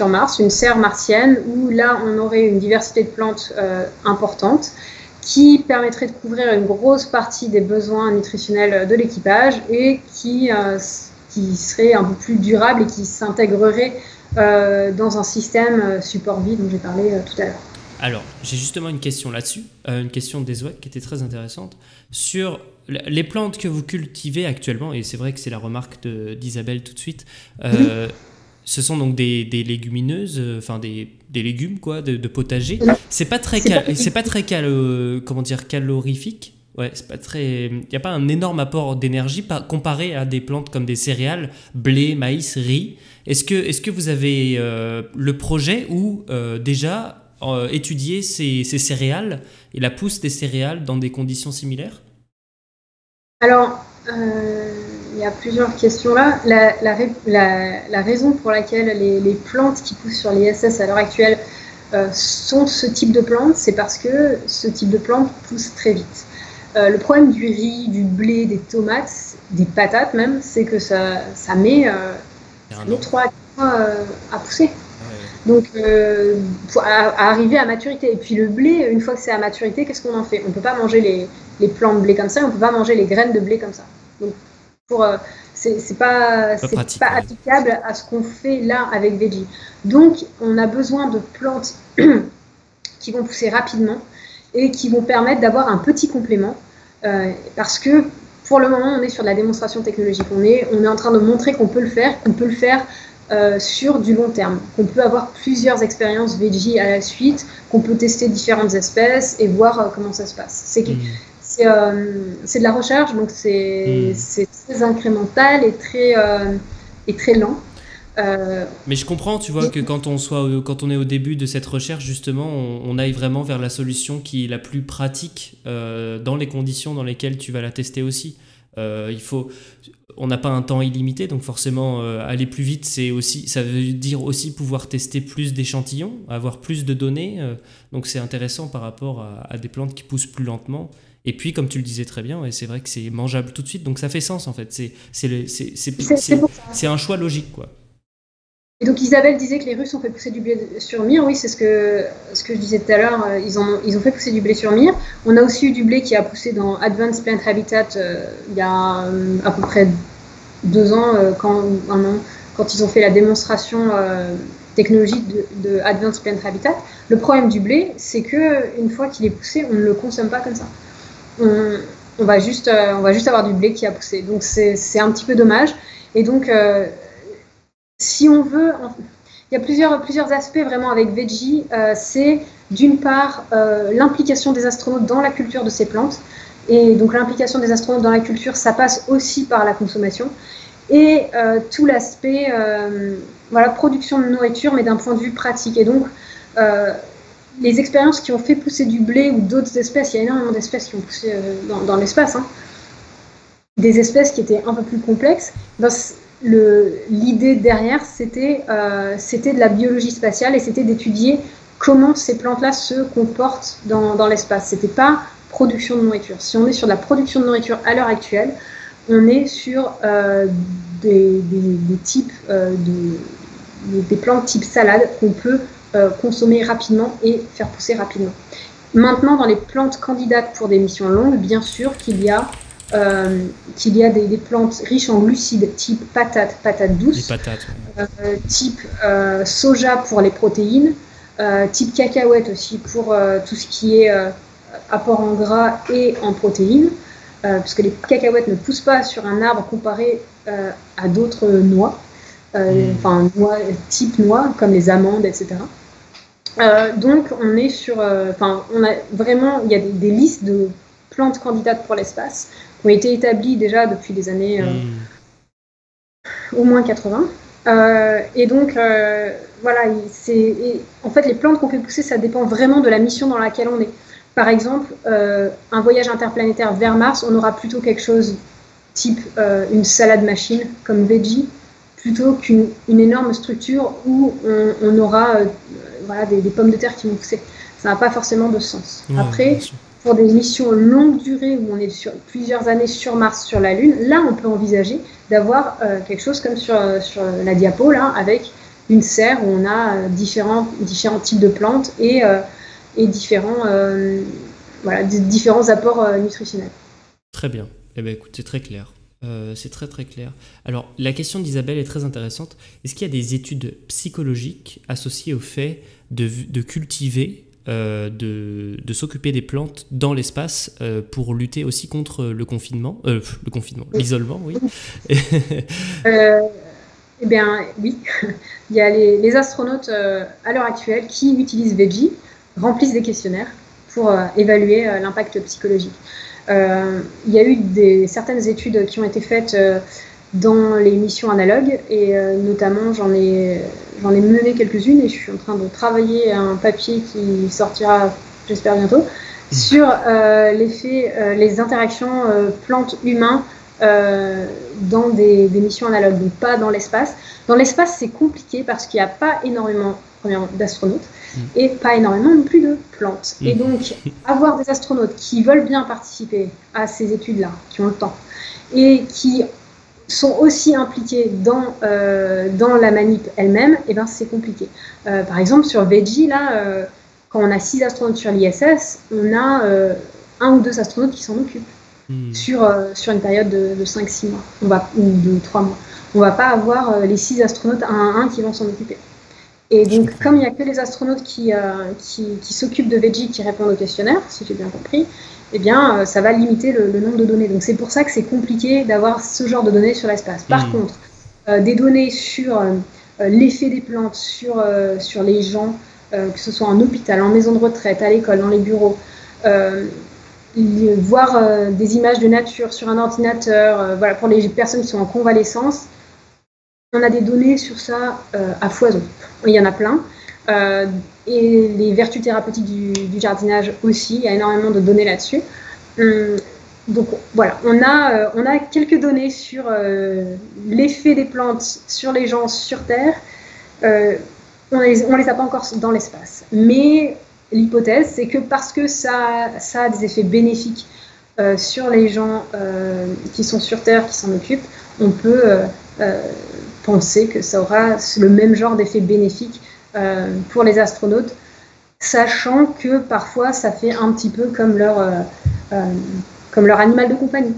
Mars, une serre martienne, où là on aurait une diversité de plantes importante, qui permettrait de couvrir une grosse partie des besoins nutritionnels de l'équipage, et qui serait un peu plus durable et qui s'intégrerait dans un système support vie dont j'ai parlé tout à l'heure. Alors, j'ai justement une question là-dessus, une question d'Ezouak qui était très intéressante, sur les plantes que vous cultivez actuellement, et c'est vrai que c'est la remarque d'Isabelle tout de suite, ce sont donc des légumineuses, enfin des légumes, quoi, de potager. C'est pas très calorifique. Ouais, c'est pas très. Il n'y a pas un énorme apport d'énergie comparé à des plantes comme des céréales, blé, maïs, riz. Est-ce que vous avez le projet où déjà étudier ces céréales et la pousse des céréales dans des conditions similaires? Alors, il y a plusieurs questions là. La raison pour laquelle les plantes qui poussent sur l'ISS à l'heure actuelle sont ce type de plantes, c'est parce que ce type de plantes pousse très vite. Le problème du riz, du blé, des tomates, des patates même, c'est que ça met 3 à 4 mois à pousser. Donc, à arriver à maturité. Et puis le blé, une fois que c'est à maturité, qu'est-ce qu'on en fait? On ne peut pas manger les plants de blé comme ça, on ne peut pas manger les graines de blé comme ça. Donc, c'est pas applicable à ce qu'on fait là avec Veggie. Donc, on a besoin de plantes qui vont pousser rapidement et qui vont permettre d'avoir un petit complément, parce que pour le moment, on est sur de la démonstration technologique. On est en train de montrer qu'on peut le faire, sur du long terme, qu'on peut avoir plusieurs expériences Veggie à la suite, qu'on peut tester différentes espèces et voir comment ça se passe. C'est de la recherche, donc c'est très incrémental et très lent. Mais je comprends, tu vois, que quand on est au début de cette recherche, justement, on aille vraiment vers la solution qui est la plus pratique dans les conditions dans lesquelles tu vas la tester aussi. On n'a pas un temps illimité, donc forcément aller plus vite, ça veut dire aussi pouvoir tester plus d'échantillons, avoir plus de données, donc c'est intéressant par rapport à des plantes qui poussent plus lentement. Et puis, comme tu le disais très bien, et c'est vrai que c'est mangeable tout de suite, donc ça fait sens en fait. C'est un choix logique, quoi. Et donc Isabelle disait que les Russes ont fait pousser du blé sur Myre. Oui, c'est ce que je disais tout à l'heure. Ils ont fait pousser du blé sur Myre. On a aussi eu du blé qui a poussé dans Advanced Plant Habitat il y a à peu près 2 ans, quand ils ont fait la démonstration technologique de Advanced Plant Habitat. Le problème du blé, c'est que une fois qu'il est poussé, on ne le consomme pas comme ça. On va juste avoir du blé qui a poussé. Donc c'est un petit peu dommage. Et donc si on veut, il y a plusieurs aspects vraiment avec Veggie. C'est d'une part l'implication des astronautes dans la culture de ces plantes. Et donc l'implication des astronautes dans la culture, ça passe aussi par la consommation. Et tout l'aspect production de nourriture, mais d'un point de vue pratique. Et donc, les expériences qui ont fait pousser du blé ou d'autres espèces, il y a énormément d'espèces qui ont poussé dans l'espace, hein, des espèces qui étaient un peu plus complexes. L'idée derrière, c'était de la biologie spatiale et c'était d'étudier comment ces plantes-là se comportent dans l'espace. C'était pas production de nourriture. Si on est sur de la production de nourriture à l'heure actuelle, on est sur des types des plantes type salade qu'on peut consommer rapidement et faire pousser rapidement. Maintenant, dans les plantes candidates pour des missions longues, bien sûr qu'il y a des plantes riches en glucides type patates douces, type soja pour les protéines, type cacahuète aussi pour tout ce qui est apport en gras et en protéines, puisque les cacahuètes ne poussent pas sur un arbre comparé à d'autres noix, type noix comme les amandes, etc. Donc on est sur, il y a des listes de plantes candidates pour l'espace qui ont été établies déjà depuis les années au moins 80. Et donc en fait les plantes qu'on fait pousser, ça dépend vraiment de la mission dans laquelle on est. Par exemple, un voyage interplanétaire vers Mars, on aura plutôt quelque chose type une salade machine comme Veggie, plutôt qu'une énorme structure où on aura des pommes de terre qui vont pousser. Ça n'a pas forcément de sens. Ouais, après, pour des missions longue durée où on est sur plusieurs années sur Mars, sur la Lune, là on peut envisager d'avoir quelque chose comme sur la diapo, là, avec une serre où on a différents types de plantes et différents apports nutritionnels. Très bien. Eh bien, écoute, c'est très clair. C'est très très clair. Alors, la question d'Isabelle est très intéressante. Est-ce qu'il y a des études psychologiques associées au fait de cultiver, de s'occuper des plantes dans l'espace pour lutter aussi contre l'isolement, oui. Eh bien, oui. Il y a les astronautes à l'heure actuelle qui utilisent Veggie, remplissent des questionnaires pour évaluer l'impact psychologique. Il y a eu certaines études qui ont été faites dans les missions analogues et notamment j'en ai mené quelques-unes et je suis en train de travailler un papier qui sortira, j'espère bientôt, sur les interactions plantes-humains dans des missions analogues, donc pas dans l'espace. Dans l'espace, c'est compliqué parce qu'il n'y a pas énormément d'astronautes et pas énormément non plus de plantes. Et donc, avoir des astronautes qui veulent bien participer à ces études-là, qui ont le temps, et qui sont aussi impliqués dans la manip elle-même, et ben c'est compliqué. Par exemple, sur Veggie, là, quand on a 6 astronautes sur l'ISS, on a 1 ou 2 astronautes qui s'en occupent sur une période de 5-6 mois, ou de 3 mois. On ne va pas avoir les 6 astronautes un à un qui vont s'en occuper. Et donc, comme il n'y a que les astronautes qui s'occupent de Veggie, qui répondent au questionnaire, si j'ai bien compris, eh bien, ça va limiter le nombre de données. Donc, c'est pour ça que c'est compliqué d'avoir ce genre de données sur l'espace. Par contre, des données sur l'effet des plantes, sur les gens, que ce soit en hôpital, en maison de retraite, à l'école, dans les bureaux, voir des images de nature sur un ordinateur, pour les personnes qui sont en convalescence, on a des données sur ça à foison. Il y en a plein. Et les vertus thérapeutiques du jardinage aussi, il y a énormément de données là-dessus. Donc voilà, on a quelques données sur l'effet des plantes sur les gens sur Terre. On les a pas encore dans l'espace. Mais l'hypothèse, c'est que parce que ça a des effets bénéfiques sur les gens qui sont sur Terre, qui s'en occupent, on peut penser que ça aura le même genre d'effet bénéfique pour les astronautes, sachant que parfois ça fait un petit peu comme leur animal de compagnie.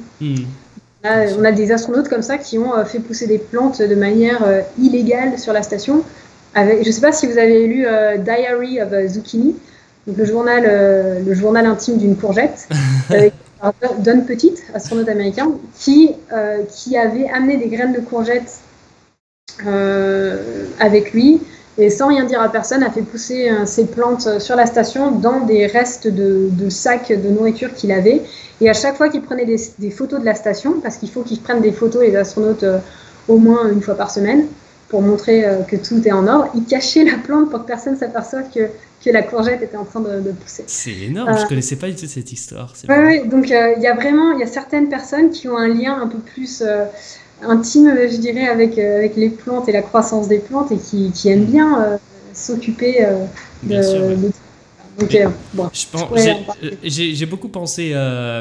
On a des astronautes comme ça qui ont fait pousser des plantes de manière illégale sur la station. Je ne sais pas si vous avez lu Diary of a Zucchini, donc le journal intime d'une courgette, avec Don Pettit, astronaute américain, qui avait amené des graines de courgettes avec lui, et sans rien dire à personne, a fait pousser ces plantes sur la station dans des restes de sacs de nourriture qu'il avait. Et à chaque fois qu'il prenait des photos de la station, parce qu'il faut qu'ils prennent des photos, les astronautes, au moins une fois par semaine, pour montrer que tout est en ordre, il cachait la plante pour que personne ne s'aperçoive que la courgette était en train de pousser. C'est énorme, je ne connaissais pas du tout cette histoire. Oui, donc il y a certaines personnes qui ont un lien un peu plus intime, je dirais, avec les plantes et la croissance des plantes, et qui aiment bien s'occuper de donc, bon, j'ai beaucoup pensé à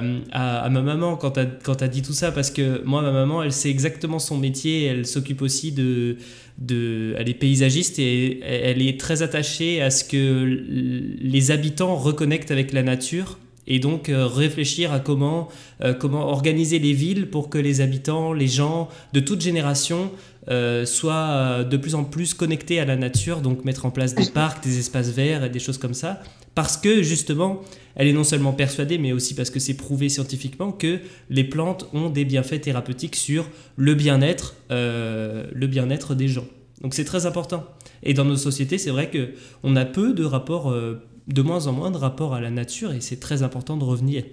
ma maman quand t'as dit tout ça, parce que moi, ma maman, elle sait exactement son métier, elle s'occupe aussi elle est paysagiste, et elle est très attachée à ce que les habitants reconnectent avec la nature, et donc réfléchir à comment organiser les villes pour que les habitants, les gens de toute génération soient de plus en plus connectés à la nature, donc mettre en place des parcs, des espaces verts et des choses comme ça, parce que justement, elle est non seulement persuadée, mais aussi parce que c'est prouvé scientifiquement que les plantes ont des bienfaits thérapeutiques sur le bien-être des gens. Donc c'est très important. Et dans nos sociétés, c'est vrai qu'on a peu de rapports, de moins en moins de rapports à la nature, et c'est très important de revenir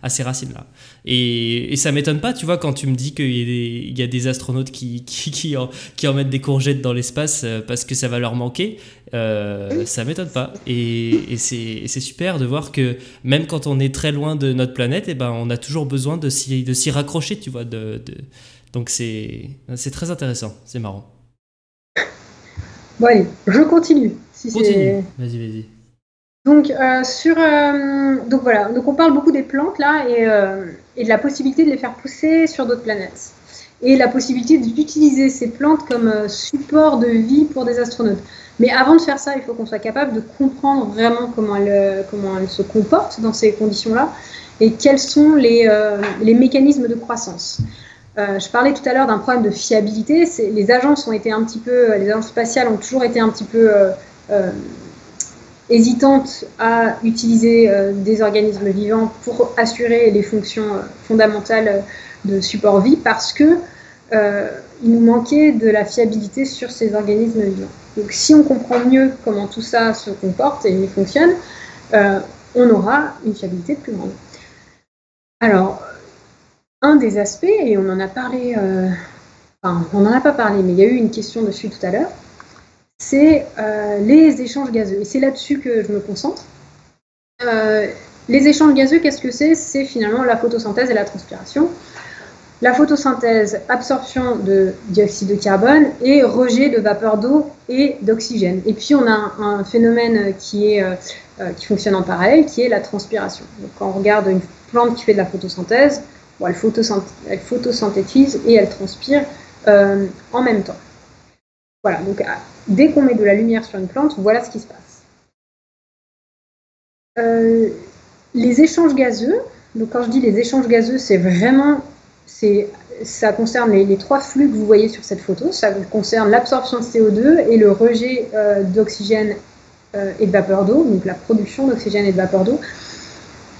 à ces racines-là. Et ça m'étonne pas, tu vois, quand tu me dis qu'il y a des astronautes qui en mettent des courgettes dans l'espace parce que ça va leur manquer, ça m'étonne pas. Et c'est super de voir que même quand on est très loin de notre planète, eh ben, on a toujours besoin de s'y raccrocher, tu vois. Donc c'est très intéressant, c'est marrant. Bon allez, je continue. Continue, vas-y. Donc, donc voilà, donc on parle beaucoup des plantes là, et de la possibilité de les faire pousser sur d'autres planètes, et la possibilité d'utiliser ces plantes comme support de vie pour des astronautes. Mais avant de faire ça, il faut qu'on soit capable de comprendre vraiment comment elles se comportent dans ces conditions-là, et quels sont les mécanismes de croissance. Je parlais tout à l'heure d'un problème de fiabilité. Les agences spatiales ont toujours été un petit peu hésitantes à utiliser des organismes vivants pour assurer les fonctions fondamentales de support vie, parce que il nous manquait de la fiabilité sur ces organismes vivants. Donc si on comprend mieux comment tout ça se comporte et fonctionne, on aura une fiabilité plus grande. Alors, un des aspects, et on en a parlé, on n'en a pas parlé, mais il y a eu une question dessus tout à l'heure, c'est les échanges gazeux. Et c'est là-dessus que je me concentre. Les échanges gazeux, qu'est-ce que c'est ? C'est finalement la photosynthèse et la transpiration. La photosynthèse, absorption de dioxyde de carbone et rejet de vapeur d'eau et d'oxygène. Et puis on a un phénomène qui fonctionne en parallèle, qui est la transpiration. Donc quand on regarde une plante qui fait de la photosynthèse, bon, elle photosynthétise et elle transpire en même temps. Voilà, donc dès qu'on met de la lumière sur une plante, voilà ce qui se passe. Les échanges gazeux, donc quand je dis les échanges gazeux, ça concerne les trois flux que vous voyez sur cette photo. Ça concerne l'absorption de CO2 et le rejet d'oxygène et de vapeur d'eau, donc la production d'oxygène et de vapeur d'eau.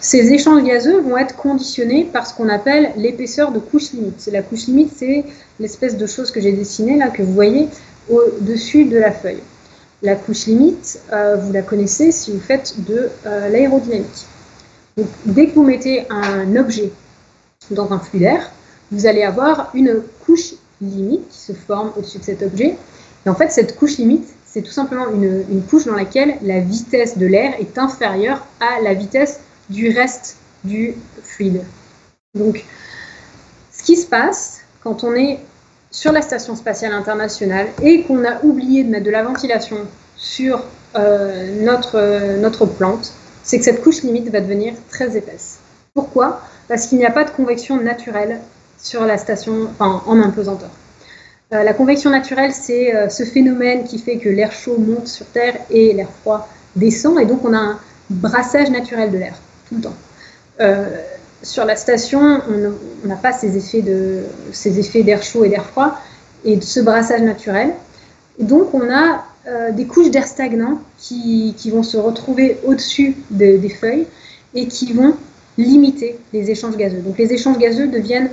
Ces échanges gazeux vont être conditionnés par ce qu'on appelle l'épaisseur de couche limite. La couche limite, c'est l'espèce de chose que j'ai dessinée là, que vous voyez au-dessus de la feuille. La couche limite, vous la connaissez si vous faites de l'aérodynamique. Donc, dès que vous mettez un objet dans un flux d'air, vous allez avoir une couche limite qui se forme au-dessus de cet objet. Et en fait, cette couche limite, c'est tout simplement une couche dans laquelle la vitesse de l'air est inférieure à la vitesse du reste du fluide. Donc, ce qui se passe quand on est sur la Station spatiale internationale et qu'on a oublié de mettre de la ventilation sur notre plante, c'est que cette couche limite va devenir très épaisse. Pourquoi ? Parce qu'il n'y a pas de convection naturelle sur la station, en apesanteur. La convection naturelle, c'est ce phénomène qui fait que l'air chaud monte sur Terre et l'air froid descend, et donc on a un brassage naturel de l'air tout le temps. Sur la station, on n'a pas ces effets d'air chaud et d'air froid et de ce brassage naturel. Et donc on a des couches d'air stagnant qui vont se retrouver au-dessus des feuilles et qui vont limiter les échanges gazeux. Donc les échanges gazeux deviennent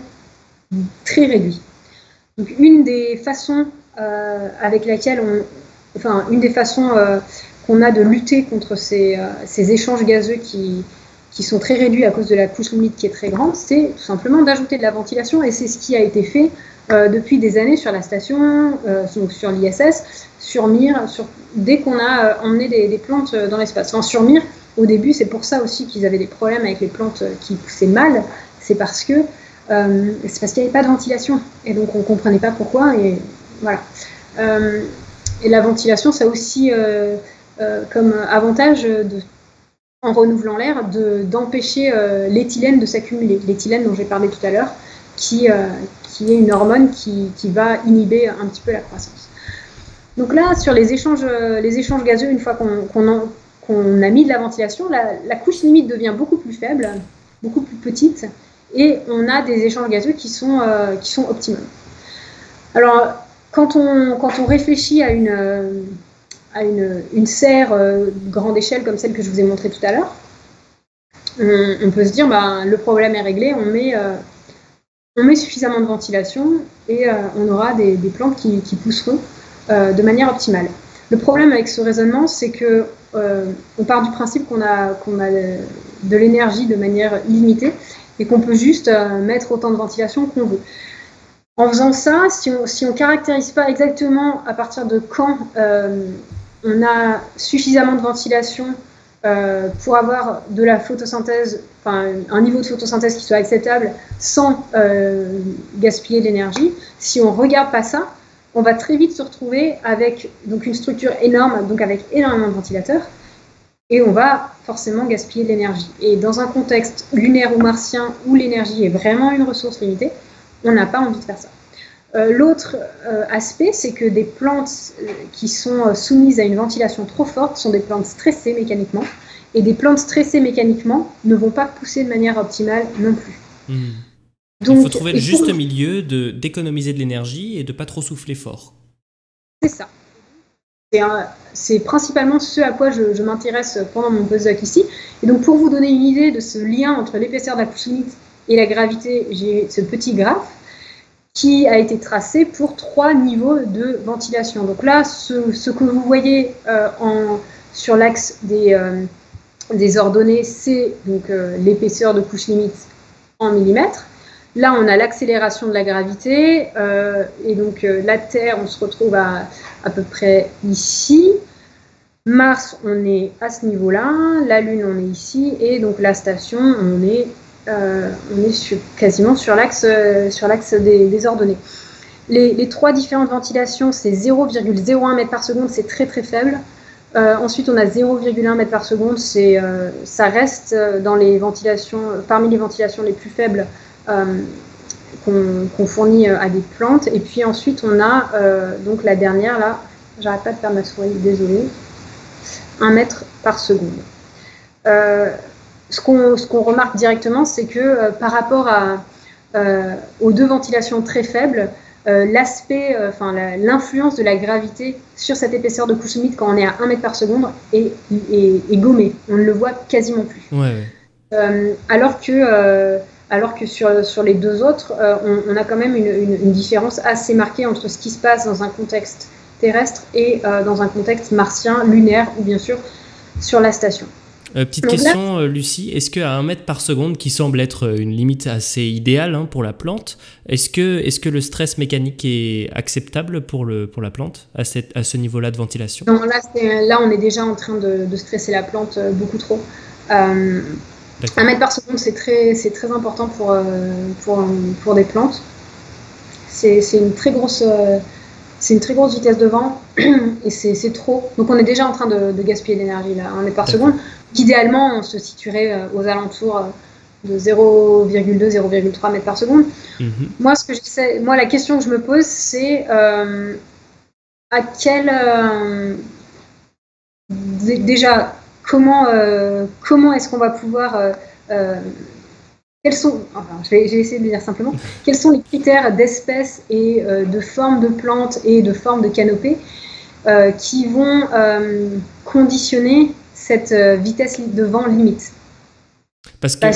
très réduits. Donc une des façons avec laquelle une des façons qu'on a de lutter contre ces échanges gazeux qui sont très réduits à cause de la couche limite qui est très grande, c'est tout simplement d'ajouter de la ventilation, et c'est ce qui a été fait depuis des années sur la station, donc sur l'ISS, sur Mir, dès qu'on a emmené des plantes dans l'espace. Enfin, sur Mir, au début, c'est pour ça aussi qu'ils avaient des problèmes avec les plantes qui poussaient mal, c'est parce qu'il n'y avait pas de ventilation, et donc on ne comprenait pas pourquoi, et voilà. Et la ventilation, ça a aussi comme avantage, en renouvelant l'air, d'empêcher l'éthylène de s'accumuler. L'éthylène dont j'ai parlé tout à l'heure, qui est une hormone qui va inhiber un petit peu la croissance. Donc là, sur les échanges gazeux, une fois qu'on a mis de la ventilation, la couche limite devient beaucoup plus faible, beaucoup plus petite, et on a des échanges gazeux qui sont optimums. Alors, quand on réfléchit à une serre grande échelle comme celle que je vous ai montrée tout à l'heure, on peut se dire, le problème est réglé, on met suffisamment de ventilation et on aura des plantes qui pousseront de manière optimale. Le problème avec ce raisonnement, c'est que on part du principe qu'on a de l'énergie de manière illimitée et qu'on peut juste mettre autant de ventilation qu'on veut. En faisant ça, si on caractérise pas exactement à partir de quand on a suffisamment de ventilation pour avoir de la photosynthèse, un niveau de photosynthèse qui soit acceptable sans gaspiller d'énergie, si on ne regarde pas ça, on va très vite se retrouver avec donc une structure énorme, donc avec énormément de ventilateurs, et on va forcément gaspiller de l'énergie. Et dans un contexte lunaire ou martien où l'énergie est vraiment une ressource limitée, on n'a pas envie de faire ça. L'autre aspect, c'est que des plantes qui sont soumises à une ventilation trop forte sont des plantes stressées mécaniquement, et des plantes stressées mécaniquement ne vont pas pousser de manière optimale non plus. Donc, il faut trouver le juste milieu d'économiser de l'énergie et de ne pas trop souffler fort. C'est ça. C'est principalement ce à quoi je m'intéresse pendant mon postdoc ici. Et donc, pour vous donner une idée de ce lien entre l'épaisseur de la couche limite et la gravité, j'ai ce petit graphe qui a été tracé pour 3 niveaux de ventilation. Donc là, ce que vous voyez sur l'axe des ordonnées, c'est donc l'épaisseur de couche limite en millimètres. Là, on a l'accélération de la gravité, et donc la Terre, on se retrouve à peu près ici. Mars, on est à ce niveau-là. La Lune, on est ici. Et donc la station, on est quasiment sur l'axe des ordonnées. Les 3 différentes ventilations, c'est 0,01 mètre par seconde, c'est très très faible. Ensuite, on a 0,1 mètre par seconde, ça reste dans les ventilations, parmi les ventilations les plus faibles qu'on fournit à des plantes. Et puis ensuite, on a donc la dernière, là, j'arrête pas de faire ma souris, désolée, 1 mètre par seconde. Ce qu'on remarque directement, c'est que par rapport aux 2 ventilations très faibles, l'influence de la gravité sur cette épaisseur de couche limite quand on est à 1 mètre par seconde est gommée. On ne le voit quasiment plus. Ouais. Alors que sur les 2 autres, on a quand même une différence assez marquée entre ce qui se passe dans un contexte terrestre et dans un contexte martien, lunaire, ou bien sûr sur la station. Petite question, Lucie, est-ce qu'à 1 mètre par seconde, qui semble être une limite assez idéale pour la plante, est-ce que le stress mécanique est acceptable pour la plante à ce niveau-là de ventilation? Non, là, on est déjà en train de stresser la plante beaucoup trop. 1 mètre par seconde, c'est très important pour des plantes. C'est une très grosse vitesse de vent et c'est trop. Donc on est déjà en train de gaspiller de l'énergie là, 1 mètre par seconde. Idéalement, on se situerait aux alentours de 0,5 mètres de 0,2, 0,3 mètres par seconde. Moi, la question que je me pose, c'est déjà, comment est-ce qu'on va pouvoir je vais essayer de le dire simplement, quels sont les critères d'espèces et de forme de plantes et de forme de canopée qui vont conditionner cette vitesse de vent limite. Parce que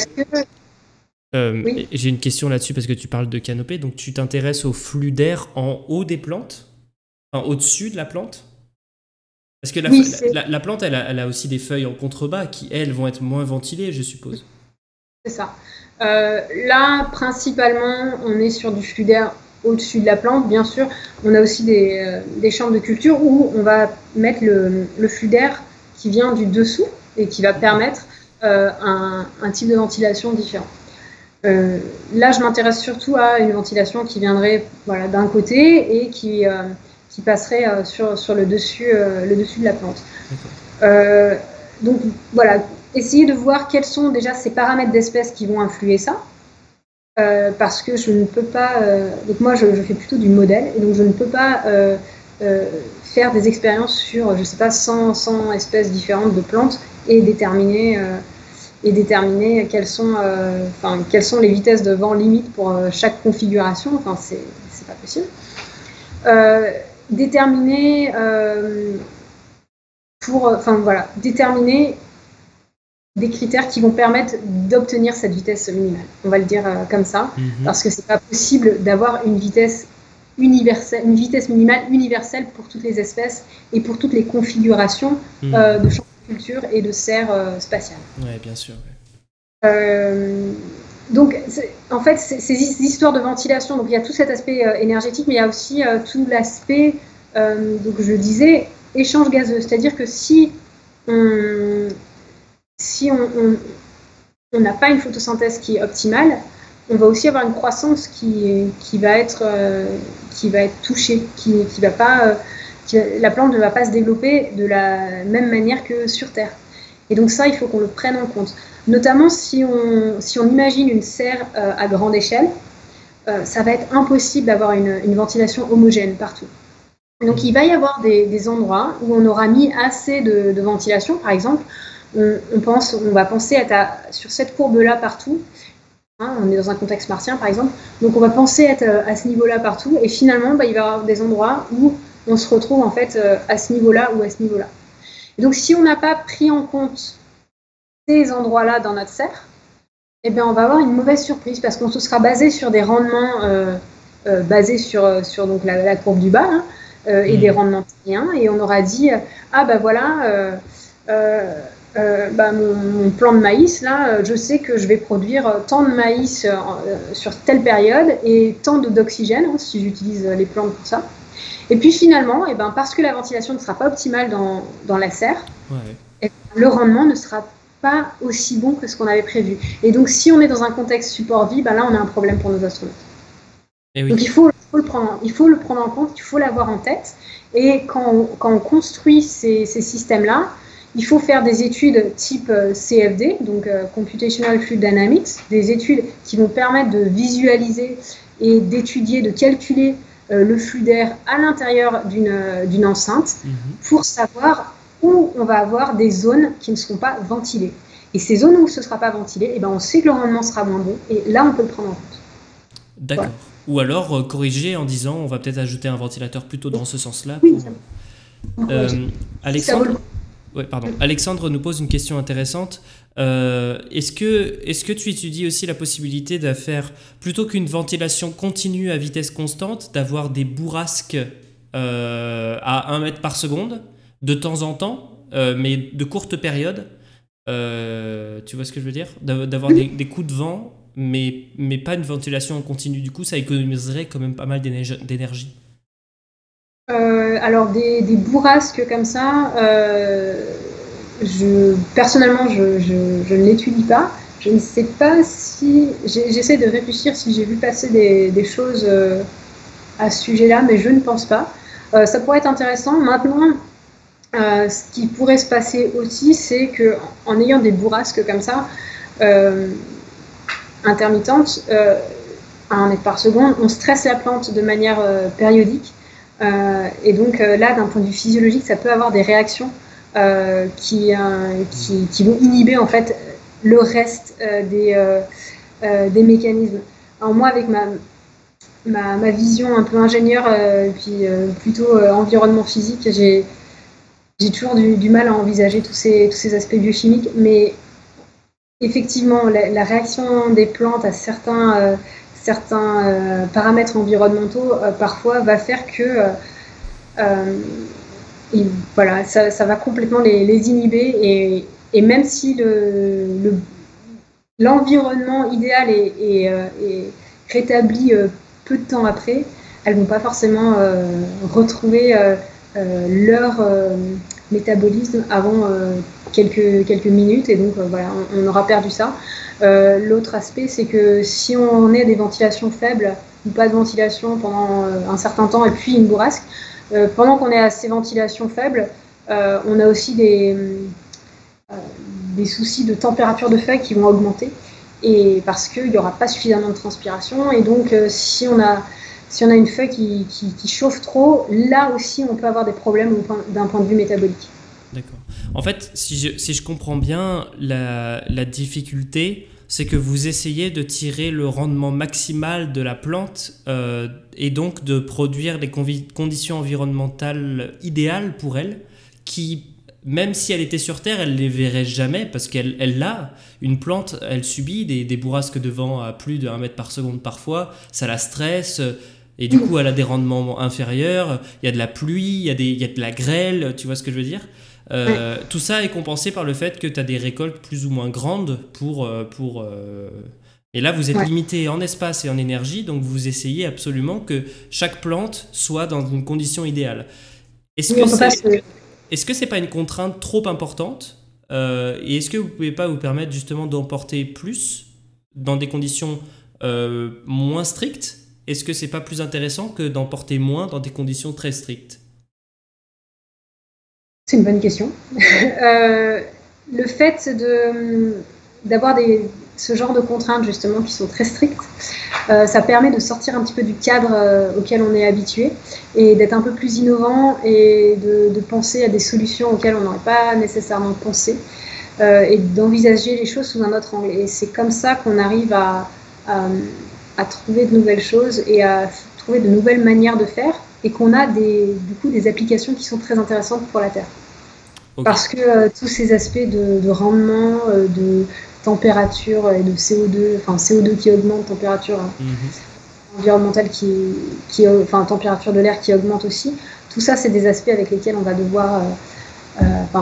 oui. J'ai une question là-dessus parce que tu parles de canopée, donc tu t'intéresses au flux d'air en haut des plantes, enfin au-dessus de la plante? Parce que la plante, elle a aussi des feuilles en contrebas qui, elles, vont être moins ventilées, je suppose. C'est ça. Là, principalement, on est sur du flux d'air au-dessus de la plante. Bien sûr, on a aussi des chambres de culture où on va mettre le flux d'air qui vient du dessous et qui va permettre un type de ventilation différent. Là, je m'intéresse surtout à une ventilation qui viendrait d'un côté et qui passerait sur le dessus de la plante. Donc voilà, essayer de voir quels sont déjà ces paramètres d'espèces qui vont influer ça, parce que je ne peux pas... donc moi, je fais plutôt du modèle, et donc je ne peux pas faire des expériences sur, je sais pas, 100 espèces différentes de plantes et déterminer quelles sont les vitesses de vent limites pour chaque configuration. Enfin, c'est pas possible. Déterminer des critères qui vont permettre d'obtenir cette vitesse minimale. On va le dire comme ça, parce que c'est pas possible d'avoir une vitesse minimale universelle pour toutes les espèces et pour toutes les configurations de champs de culture et de serres spatiales. Oui, bien sûr. Ouais. Donc, en fait, ces histoires de ventilation, donc il y a tout cet aspect énergétique, mais il y a aussi tout l'aspect, donc je le disais, échange gazeux. C'est-à-dire que si on n'a pas une photosynthèse qui est optimale, on va aussi avoir une croissance qui va être touchée, la plante ne va pas se développer de la même manière que sur Terre. Et donc ça, il faut qu'on le prenne en compte. Notamment si on imagine une serre à grande échelle, ça va être impossible d'avoir une ventilation homogène partout. Donc il va y avoir des endroits où on aura mis assez de ventilation, par exemple. On va penser sur cette courbe-là partout. On est dans un contexte martien, par exemple. Donc on va penser être à ce niveau-là partout. Et finalement, il va y avoir des endroits où on se retrouve en fait à ce niveau-là ou à ce niveau-là. Et donc si on n'a pas pris en compte ces endroits-là dans notre serre, eh bien, on va avoir une mauvaise surprise parce qu'on se sera basé sur des rendements basés sur donc la courbe du bas et des rendements terriens, et on aura dit mon plan de maïs, là, je sais que je vais produire tant de maïs sur telle période et tant d'oxygène, si j'utilise les plantes pour ça. Et puis finalement, parce que la ventilation ne sera pas optimale dans la serre, le rendement ne sera pas aussi bon que ce qu'on avait prévu. Et donc, si on est dans un contexte support vie, là, on a un problème pour nos astronautes. Oui. Donc, il faut le prendre en compte, il faut l'avoir en tête. Et quand on construit ces systèmes-là, il faut faire des études type CFD, donc Computational Fluid Dynamics, des études qui vont permettre de visualiser et d'étudier, de calculer le flux d'air à l'intérieur d'une enceinte pour savoir où on va avoir des zones qui ne seront pas ventilées. Et ces zones où ce ne sera pas ventilé, on sait que le rendement sera moins bon, et là, on peut le prendre en compte. D'accord. Voilà. Ou alors corriger en disant, on va peut-être ajouter un ventilateur plutôt dans ce sens-là. Oui, Alexandre nous pose une question intéressante. Est-ce que tu étudies aussi la possibilité de faire, plutôt qu'une ventilation continue à vitesse constante, d'avoir des bourrasques à 1 mètre par seconde de temps en temps, mais de courtes périodes, tu vois ce que je veux dire, d'avoir des coups de vent, mais pas une ventilation en continu. Du coup, ça économiserait quand même pas mal d'énergie. Alors, des bourrasques comme ça, personnellement, je ne l'étudie pas. Je ne sais pas si... J'essaie de réfléchir si j'ai vu passer des choses à ce sujet-là, mais je ne pense pas. Ça pourrait être intéressant. Maintenant, ce qui pourrait se passer aussi, c'est qu'en ayant des bourrasques comme ça, intermittente, à 1 mètre par seconde, on stresse la plante de manière périodique. Et donc là, d'un point de vue physiologique, ça peut avoir des réactions qui vont inhiber en fait le reste des mécanismes. Alors moi, avec ma vision un peu ingénieure, puis plutôt environnement physique, j'ai toujours du mal à envisager tous ces aspects biochimiques, mais effectivement, la réaction des plantes à certains paramètres environnementaux, parfois, va faire que voilà, ça va complètement les inhiber. Et même si l'environnement idéal est rétabli peu de temps après, elles ne vont pas forcément retrouver leur métabolisme avant quelques minutes, et donc voilà, on aura perdu ça. L'autre aspect, c'est que si on est à des ventilations faibles ou pas de ventilation pendant un certain temps et puis une bourrasque, pendant qu'on est à ces ventilations faibles, on a aussi des soucis de température de feuilles qui vont augmenter, et parce qu'il n'y aura pas suffisamment de transpiration, et donc si on a une feuille qui chauffe trop, là aussi on peut avoir des problèmes d'un point de vue métabolique. D'accord. En fait, si je comprends bien, la difficulté, c'est que vous essayez de tirer le rendement maximal de la plante et donc de produire les conditions environnementales idéales pour elle, qui, même si elle était sur Terre, elle ne les verrait jamais, parce une plante, elle subit des bourrasques de vent à plus de 1 mètre par seconde parfois, ça la stresse, et du coup elle a des rendements inférieurs, il y a de la pluie, il y a de la grêle, tu vois ce que je veux dire ? Tout ça est compensé par le fait que tu as des récoltes plus ou moins grandes et là vous êtes limité en espace et en énergie, donc vous essayez absolument que chaque plante soit dans une condition idéale. Est-ce que c'est pas une contrainte trop importante, et est-ce que vous pouvez pas vous permettre justement d'emporter plus dans des conditions moins strictes? Est-ce que c'est pas plus intéressant que d'emporter moins dans des conditions très strictes? C'est une bonne question. Le fait d'avoir ce genre de contraintes justement qui sont très strictes, ça permet de sortir un petit peu du cadre auquel on est habitué, et d'être un peu plus innovant, et de penser à des solutions auxquelles on n'aurait pas nécessairement pensé, et d'envisager les choses sous un autre angle. Et c'est comme ça qu'on arrive à trouver de nouvelles choses et à trouver de nouvelles manières de faire, et qu'on a du coup des applications qui sont très intéressantes pour la Terre. Okay. Parce que tous ces aspects de rendement, de température et de CO2, enfin CO2 qui augmente, température environnementale température de l'air qui augmente aussi, tout ça c'est des aspects avec lesquels on va devoir,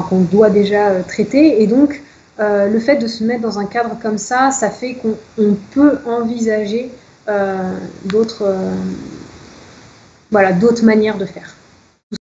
qu'on doit déjà traiter, et donc le fait de se mettre dans un cadre comme ça fait qu'on peut envisager d'autres manières de faire.